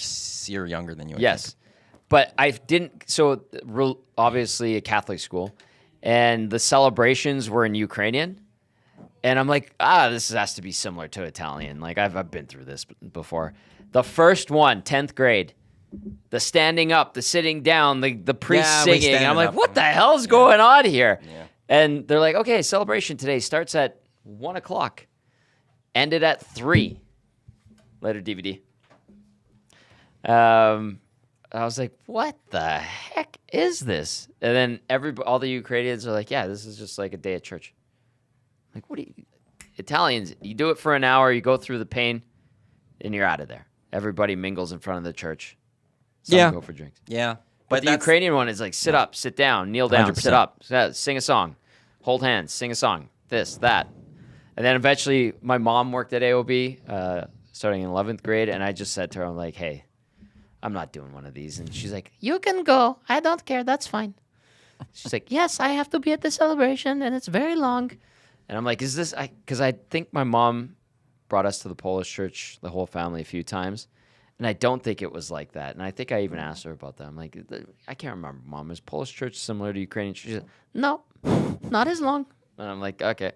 A: a year younger than you. I
B: Yes.
A: think.
B: But I didn't, so obviously a Catholic school, and the celebrations were in Ukrainian. And I'm like, this has to be similar to Italian. Like, I've been through this before. The first one, 10th grade, the standing up, the sitting down, the priest
A: Yeah, we
B: singing.
A: standing
B: I'm like,
A: up.
B: what the hell's going on here?
A: Yeah.
B: And they're like, okay, celebration today starts at 1 o'clock, ended at 3. Later DVD. I was like, what the heck is this? And then all the Ukrainians are like, yeah, this is just like a day at church. Like, what do you... Italians, you do it for an hour, you go through the pain, and you're out of there. Everybody mingles in front of the church. Some
A: Yeah.
B: go for drinks.
A: Yeah.
B: But the Ukrainian one is like, sit up, sit down, kneel down,
A: 100%.
B: sit up, sing a song, hold hands, sing a song, this, that. And then eventually my mom worked at AOB starting in 11th grade, and I just said to her, I'm like, hey, I'm not doing one of these. And she's like, you can go. I don't care. That's fine. She's like, yes, I have to be at the celebration, and it's very long. And I'm like, is this? Because I think my mom brought us to the Polish church, the whole family, a few times. And I don't think it was like that. And I think I even asked her about that. I'm like, I can't remember, Mom. Is Polish church similar to Ukrainian church? She said, no, not as long. And I'm like, okay.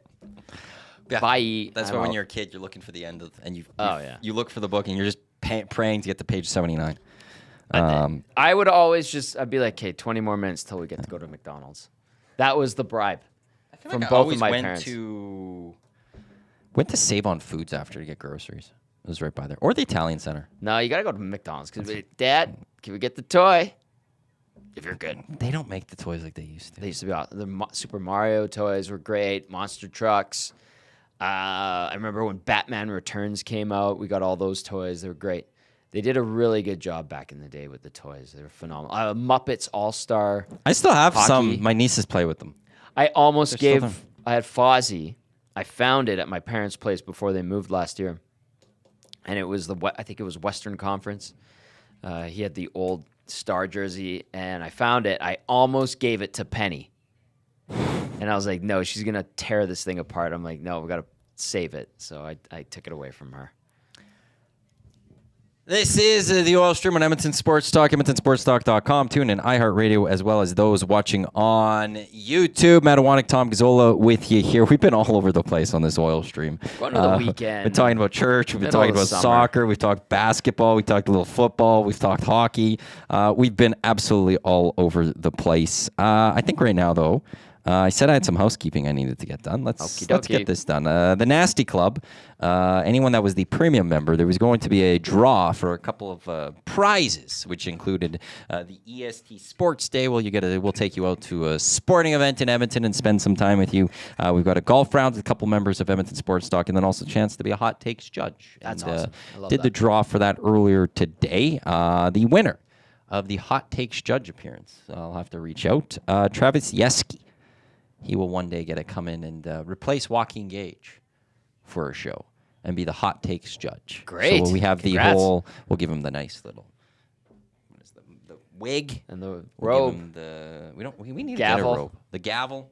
A: Yeah,
B: Bye.
A: that's
B: I'm
A: why when
B: out.
A: you're a kid, you're looking for the end of, and
B: yeah.
A: you look for the book and you're just praying to get to page 79.
B: I would always I'd be like, okay, 20 more minutes till we get to go to McDonald's. That was the bribe from both of my parents.
A: Went to Save on Foods after to get groceries. It was right by there. Or the Italian Center.
B: No, you got to go to McDonald's. Because, Dad, can we get the toy? If you're good.
A: They don't make the toys like they used to.
B: They used to be the Super Mario toys were great. Monster trucks. I remember when Batman Returns came out. We got all those toys. They were great. They did a really good job back in the day with the toys. They were phenomenal. Muppets All-Star.
A: I still have
B: hockey.
A: some. My nieces play with them.
B: I almost
A: They're still
B: gave. I had Fozzie. I found it at my parents' place before they moved last year, and it was I think it was Western Conference. He had the old Star jersey, and I found it. I almost gave it to Penny, and I was like, "No, she's gonna tear this thing apart." I'm like, "No, we gotta save it." So I took it away from her.
A: This is the Oil Stream on Edmonton Sports Talk, EdmontonSportsTalk.com. Tune in iHeartRadio as well as those watching on YouTube. Iwanyk and Tom Gazzola with you here. We've been all over the place on this Oil Stream.
B: Going to the weekend.
A: We've been talking about church. We've been talking about soccer. We've talked basketball. We talked a little football. We've talked hockey. We've been absolutely all over the place. I think right now, though, I said I had some housekeeping I needed to get done. Let's get this done. The Nasty Club, anyone that was the premium member, there was going to be a draw for a couple of prizes, which included the EST Sports Day. Well, we'll take you out to a sporting event in Edmonton and spend some time with you. We've got a golf round with a couple members of Edmonton Sports Talk, and then also a chance to be a hot takes judge.
B: That's awesome. I love
A: did
B: that.
A: the draw for that earlier today. The winner of the hot takes judge appearance, I'll have to reach out. Travis Yeski. He will one day get to come in and replace Joaquin Gage for a show and be the hot takes judge.
B: Great.
A: So we have
B: Congrats.
A: we'll give him the nice little, what is the wig
B: And the
A: we'll give
B: robe.
A: him we need to get a
B: Gavel.
A: robe. The gavel.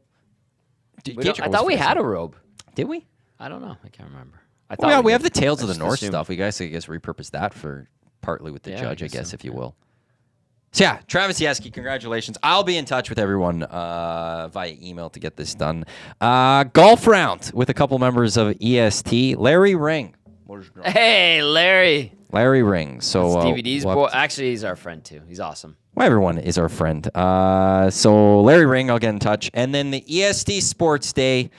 B: I thought we had a robe.
A: Did we?
B: I don't know. I can't remember.
A: Well, we have the
B: did.
A: Tales
B: I
A: of the
B: just
A: North
B: assumed.
A: stuff. We guys, I guess, repurpose that for partly with the
B: Yeah, I
A: judge,
B: guess so,
A: if you
B: yeah.
A: will. So yeah, Travis Yeski, congratulations. I'll be in touch with everyone via email to get this done. Golf round with a couple members of EST. Larry Ring.
B: Hey, Larry.
A: Larry Ring. So
B: DVD's boy. Actually, he's our friend too. He's awesome.
A: well, everyone is our friend. So Larry Ring, I'll get in touch. And then the EST Sports Day,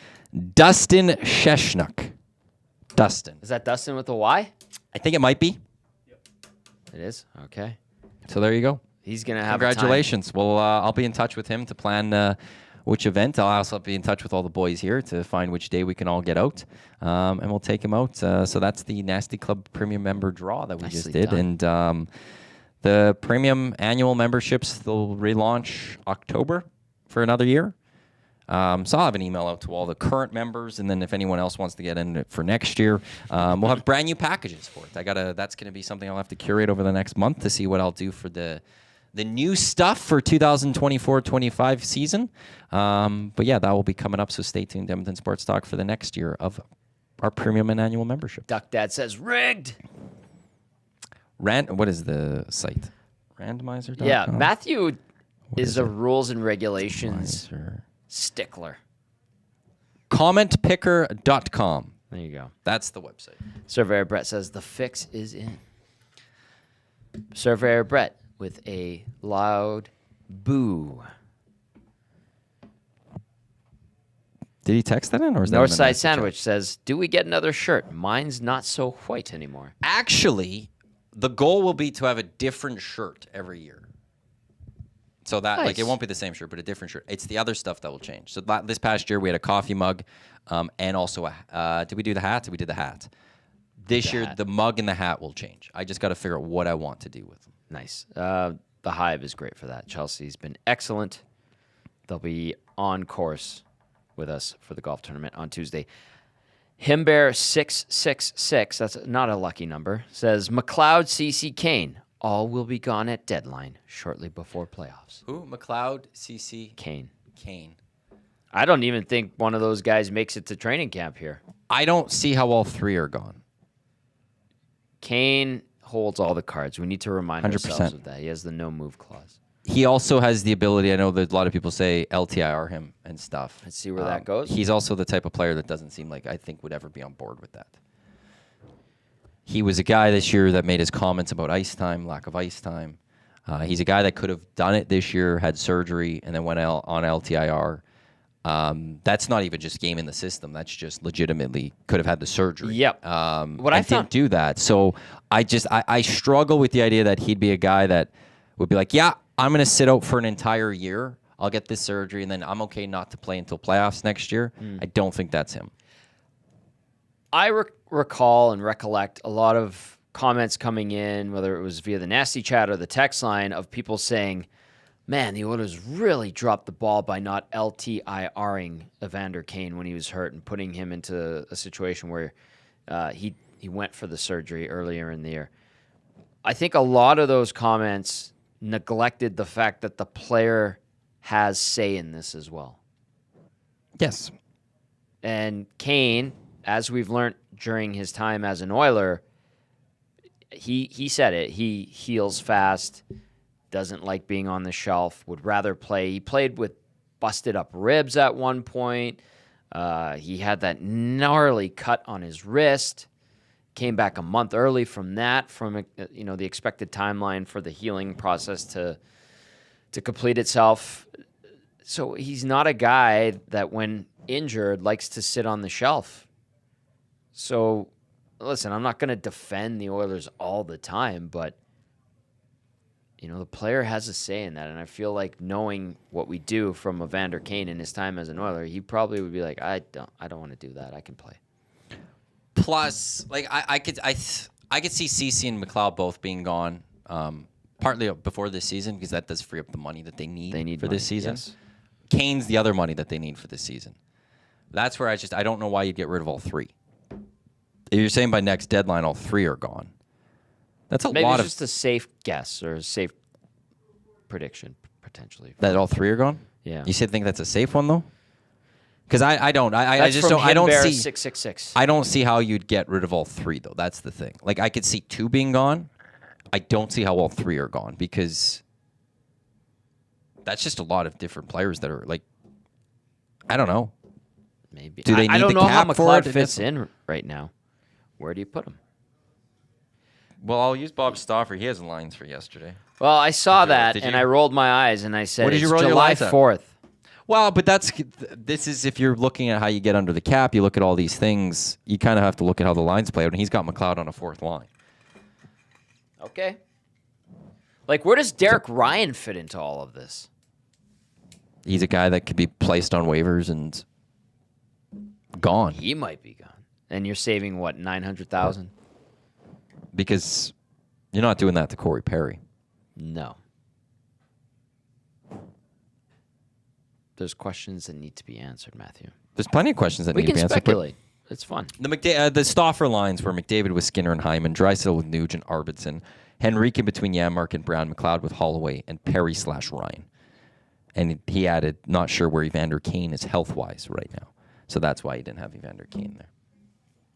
A: Dustin Sheshnuk. Dustin.
B: Is that Dustin with a Y?
A: I think it might be.
B: It is. Okay.
A: So there you go.
B: He's gonna have a time.
A: Congratulations. Well, I'll be in touch with him to plan which event. I'll also be in touch with all the boys here to find which day we can all get out, and we'll take him out. So that's the Nasty Club Premium member draw that we just
B: Nicely
A: did.
B: done.
A: And the Premium annual memberships, they'll relaunch October for another year. So I'll have an email out to all the current members, and then if anyone else wants to get in for next year, we'll have brand new packages for it. That's going to be something I'll have to curate over the next month to see what I'll do for the new stuff for 2024-25 season. But yeah, that will be coming up, so stay tuned to Edmonton Sports Talk for the next year of our premium and annual membership.
B: Duck Dad says rigged.
A: What is the site? Randomizer.com?
B: Yeah, Matthew is a rules and regulations
A: Randomizer.
B: stickler.
A: Commentpicker.com.
B: There you go.
A: That's the website.
B: Surveyor Brett says the fix is in. Surveyor Brett with a loud boo.
A: Did he text that in, or is that in the
B: Northside
A: message
B: Sandwich says, do we get another shirt? Mine's not so white anymore.
A: Actually, the goal will be to have a different shirt every year. So that
B: Nice.
A: it won't be the same shirt, but a different shirt. It's the other stuff that will change. So this past year we had a coffee mug, and also did we do the hat? We did the hat. This year
B: hat.
A: the mug and the hat will change. I just got to figure out what I want to do with them.
B: Nice. The Hive is great for that. Chelsea's been excellent. They'll be on course with us for the golf tournament on Tuesday. Himbear666, that's not a lucky number, says McLeod, CC, Kane. all will be gone at deadline shortly before playoffs.
A: Who? McLeod, CC,
B: Kane.
A: Kane.
B: I don't even think one of those guys makes it to training camp here.
A: I don't see how all three are gone.
B: Kane holds all the cards. We need to remind
A: 100%.
B: ourselves of that. He has the no-move clause.
A: He also has the ability, I know that a lot of people say LTIR him and stuff.
B: Let's see where that goes.
A: He's also the type of player that doesn't seem like I think would ever be on board with that. He was a guy this year that made his comments about ice time, lack of ice time. He's a guy that could have done it this year, had surgery, and then went out on LTIR. That's not even just game in the system. That's just legitimately could have had the surgery.
B: Yep.
A: What I didn't do that. So I struggle with the idea that he'd be a guy that would be like, yeah, I'm going to sit out for an entire year. I'll get this surgery, and then I'm okay not to play until playoffs next year. I don't think that's him.
B: I recall and recollect a lot of comments coming in, whether it was via the nasty chat or the text line, of people saying, man, the Oilers really dropped the ball by not LTIRing Evander Kane when he was hurt and putting him into a situation where he went for the surgery earlier in the year. I think a lot of those comments neglected the fact that the player has say in this as well.
A: Yes.
B: And Kane, as we've learned during his time as an Oiler, he said it. He heals fast, doesn't like being on the shelf, would rather play. He played with busted up ribs at one point. He had that gnarly cut on his wrist. Came back a month early from that, from the expected timeline for the healing process to complete itself. So he's not a guy that, when injured, likes to sit on the shelf. So, listen, I'm not going to defend the Oilers all the time, but the player has a say in that, and I feel like, knowing what we do from Evander Kane in his time as an Oiler, he probably would be like, I don't want to do that. I can play.
A: Plus, like I could see CeCe and McLeod both being gone, partly before this season, because that does free up the money that they need for
B: money,
A: this season.
B: yes.
A: Kane's the other money that they need for this season. That's where I don't know why you'd get rid of all three. If you're saying by next deadline all three are gone, that's
B: Maybe
A: lot
B: it's
A: of
B: just a safe guess or a safe prediction, potentially.
A: that all three are gone.
B: Yeah.
A: You think that's a safe one though? Because I don't. I
B: That's
A: just
B: from
A: don't. I don't
B: Himbear
A: see
B: 666.
A: I don't see how you'd get rid of all three, though. That's the thing. Like, I could see two being gone. I don't see how all three are gone, because that's just a lot of different players that are, like, I don't know.
B: Maybe.
A: Do they
B: I
A: need
B: don't
A: the
B: know how
A: cap for it?
B: McLeod fits in right now. Where do you put him?
A: Well, I'll use Bob Stauffer. He has lines for yesterday.
B: Well, I saw
A: Did you-
B: that,
A: did
B: and
A: you?
B: I rolled my eyes, and I said,
A: Where did you
B: it's
A: roll your
B: July
A: lines at?
B: 4th.
A: Well, but this is if you're looking at how you get under the cap, you look at all these things, you kind of have to look at how the lines play out, and he's got McLeod on a fourth line.
B: Okay. Like, where does Derek Ryan fit into all of this?
A: He's a guy that could be placed on waivers and gone,
B: He might be gone. And you're saving, what, $900,000?
A: because you're not doing that to Corey Perry.
B: No. There's questions that need to be answered, Matthew.
A: There's plenty of questions that
B: We
A: need to
B: can
A: be answered. but
B: speculate. It's fun.
A: The Stauffer lines were McDavid with Skinner and Hyman, Draisaitl with Nugent, Arvidsson, Henrique in between Janmark and Brown, McLeod with Holloway, and Perry/Ryan. And he added, not sure where Evander Kane is health-wise right now. So that's why he didn't have Evander Kane there.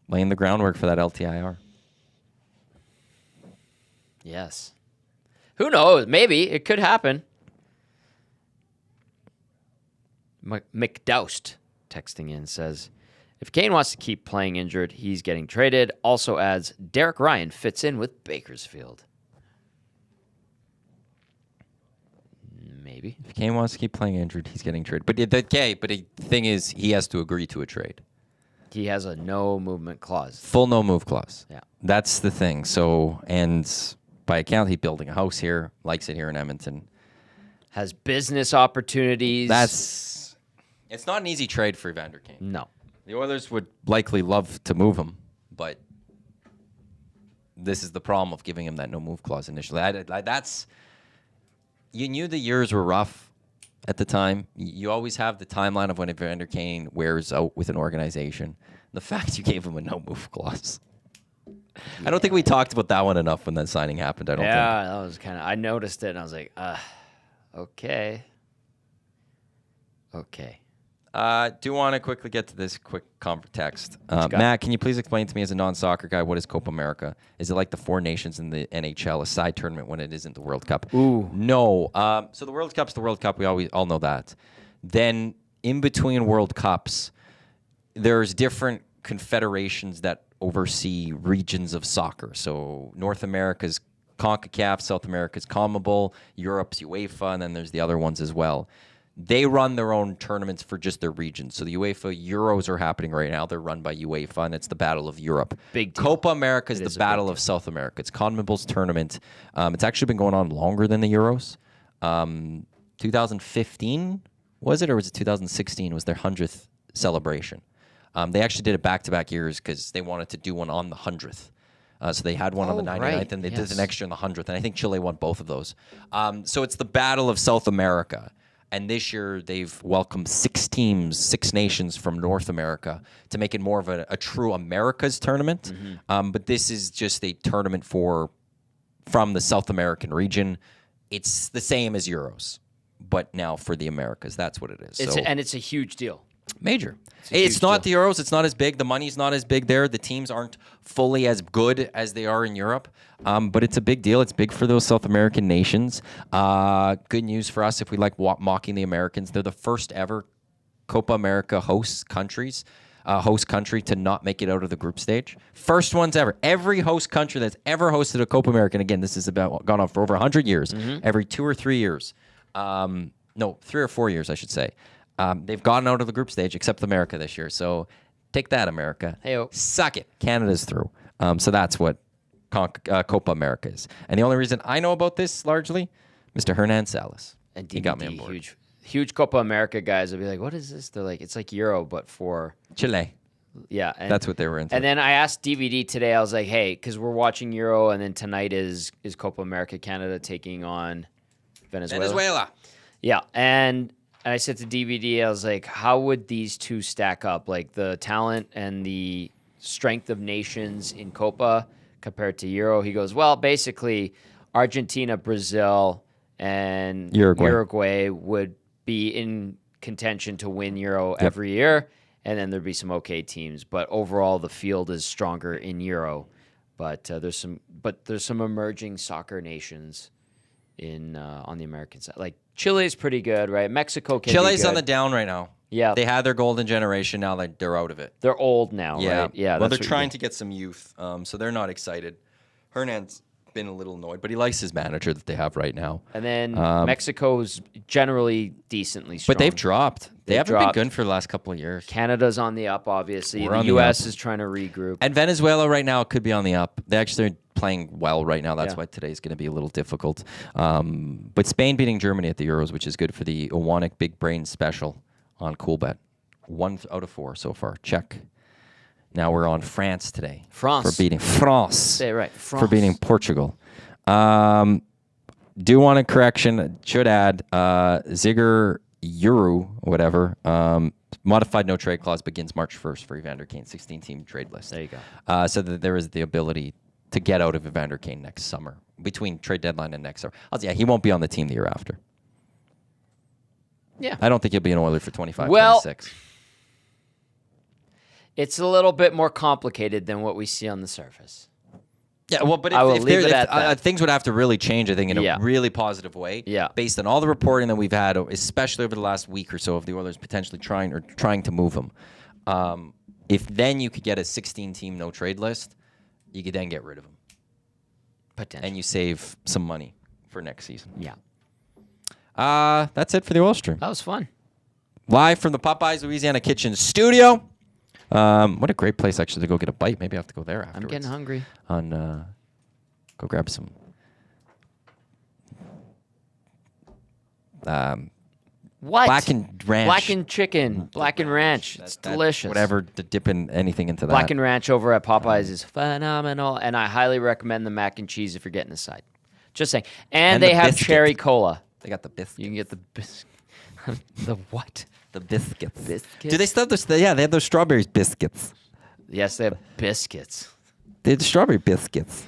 A: Laying the groundwork for that LTIR.
B: Yes. Who knows? Maybe. It could happen. McDoust texting in says, if Kane wants to keep playing injured, he's getting traded. Also adds, Derek Ryan fits in with Bakersfield. Maybe.
A: If Kane wants to keep playing injured, he's getting traded. But the thing is, he has to agree to a trade.
B: He has a no movement clause.
A: Full no move clause.
B: Yeah.
A: That's the thing. So, and by account, he's building a house here, likes it here in Edmonton.
B: Has business opportunities.
A: It's not an easy trade for Evander Kane.
B: No.
A: The Oilers would likely love to move him, but this is the problem of giving him that no move clause initially. You knew the years were rough at the time. You always have the timeline of when Evander Kane wears out with an organization. The fact you gave him a no move clause. I don't think we talked about that one enough when that signing happened. I don't think.
B: Yeah, that was kind of. I noticed it and I was like, okay. Okay.
A: Do want to quickly get to this quick text. Matt, can you please explain to me as a non-soccer guy what is Copa America? Is it like the Four Nations in the NHL, a side tournament when it isn't the World Cup?
B: Ooh.
A: No. So the World Cup's the World Cup. We all know that. Then in between World Cups, there's different confederations that oversee regions of soccer. So North America's CONCACAF, South America's CONMEBOL, Europe's UEFA, and then there's the other ones as well. They run their own tournaments for just their region. So the UEFA Euros are happening right now. They're run by UEFA, and it's the Battle of Europe.
B: Big deal.
A: Copa America is the Battle of South America. It's CONMEBOL's tournament. It's actually been going on longer than the Euros. 2015, was it? Or was it 2016? Was their 100th celebration. They actually did it back-to-back years because they wanted to do one on the 100th. So they had one on the 99th,
B: right.
A: and they did the next year on the 100th. And I think Chile won both of those. So it's the Battle of South America. And this year, they've welcomed 6 teams, 6 nations from North America to make it more of a true Americas tournament. But this is just a tournament from the South American region. It's the same as Euros, but now for the Americas. That's what it is.
B: And it's a huge deal.
A: Major. It's not the Euros. It's not as big. The money's not as big there. The teams aren't fully as good as they are in Europe. But it's a big deal. It's big for those South American nations. Good news for us if we like mocking the Americans. They're the first ever Copa America host country to not make it out of the group stage. First ones ever. Every host country that's ever hosted a Copa America, and again, this has gone on for over 100 years, every 2 or 3 years. No, 3 or 4 years, I should say. They've gotten out of the group stage, except America this year. So take that, America.
B: Hey-o.
A: Suck it. Canada's through. So that's what Copa America is. And the only reason I know about this largely, Mr. Hernan Salas.
B: And
A: he got me on board.
B: Huge Copa America guys will be like, what is this? They're like, it's like Euro, but for
A: Chile.
B: Yeah.
A: That's what they were into.
B: And then I asked DVD today, I was like, hey, because we're watching Euro, and then tonight is Copa America, Canada taking on Venezuela. Yeah. And I said to DVD, I was like, how would these two stack up? Like the talent and the strength of nations in Copa compared to Euro. He goes, well, basically Argentina, Brazil, and Uruguay would be in contention to win Euro every year. And then there'd be some okay teams. But overall, the field is stronger in Euro. But there's some emerging soccer nations on the American side. Like Chile's pretty good, right? Mexico can
A: Chile's
B: be good.
A: on the down right now.
B: Yeah.
A: They had their golden generation. Now they're out of it.
B: They're old now, right? Yeah.
A: Well, they're trying to get some youth, so they're not excited. Hernan's been a little annoyed, but he likes his manager that they have right now.
B: And then Mexico's generally decently strong.
A: But they've dropped. They haven't been good for the last couple of years.
B: Canada's on the up, obviously. The U.S. is trying to regroup.
A: And Venezuela right now could be on the up. They actually are playing well right now. That's why today's going to be a little difficult. But Spain beating Germany at the Euros, which is good for the Iwanyk Big Brain Special on Coolbet. 1 out of 4 so far. Check. Now we're on France today.
B: France.
A: For beating France.
B: Say it right. France.
A: For beating Portugal. Do want a correction. Should add Ziger Euro, whatever. Modified no trade clause begins March 1st for Evander Kane, 16-team trade list.
B: There you go.
A: So that there is the ability to get out of Evander Kane next summer, between trade deadline and next summer. He won't be on the team the year after.
B: Yeah.
A: I don't think he'll be an Oiler for 25-26.
B: It's a little bit more complicated than what we see on the surface.
A: Yeah, well, but if things would have to really change, I think, in a really positive way.
B: Yeah.
A: Based on all the reporting that we've had, especially over the last week or so, of the Oilers potentially trying to move him. If then you could get a 16-team no-trade list, you could then get rid of him.
B: Potentially.
A: And you save some money for next season.
B: Yeah.
A: That's it for the Oil Stream.
B: That was fun.
A: Live from the Popeyes Louisiana Kitchen studio. What a great place, actually, to go get a bite. Maybe I have to go there afterwards.
B: I'm getting hungry.
A: Go grab some blackened ranch.
B: Blackened chicken. Blackened ranch. It's delicious.
A: Whatever, to dip in anything into that.
B: Blackened ranch over at Popeyes is phenomenal, and I highly recommend the mac and cheese if you're getting a side. Just saying. And they have cherry cola.
A: They got the biscuits.
B: You can get the biscuit. The what?
A: The biscuits.
B: Biscuits?
A: Do they still have those? Yeah, they have those strawberries biscuits.
B: Yes, they have biscuits.
A: Did strawberry biscuits.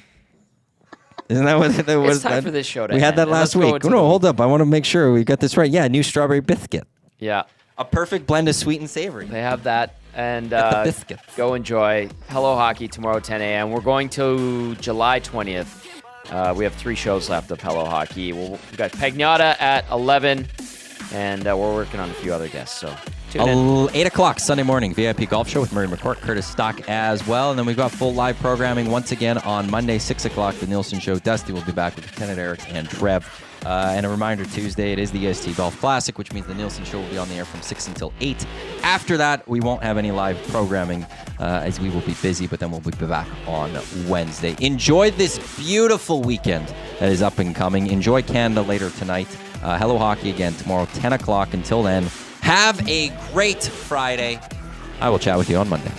A: Isn't that what that was?
B: It's time for this show to
A: We had
B: end,
A: that
B: and
A: last
B: let's go
A: week.
B: into
A: No,
B: the
A: hold up. I want to make sure we got this right. Yeah, new strawberry biscuit.
B: Yeah.
A: A perfect blend of sweet and savory.
B: They have that. And
A: the biscuits.
B: go enjoy Hello Hockey tomorrow, 10 a.m. We're going to July 20th. We have 3 shows left of Hello Hockey. We've got Pagnata at 11, and we're working on a few other guests. So tune in.
A: 8 o'clock Sunday morning, VIP Golf Show with Murray McCourt, Curtis Stock as well. And then we've got full live programming once again on Monday, 6 o'clock, The Nielsen Show. Dusty will be back with Lieutenant Eric and Trev. And a reminder, Tuesday, it is the EST Golf Classic, which means the Nielsen Show will be on the air from 6 until 8. After that, we won't have any live programming as we will be busy, but then we'll be back on Wednesday. Enjoy this beautiful weekend that is up and coming. Enjoy Canada later tonight. Hello Hockey again tomorrow, 10 o'clock. Until then, have a great Friday. I will chat with you on Monday.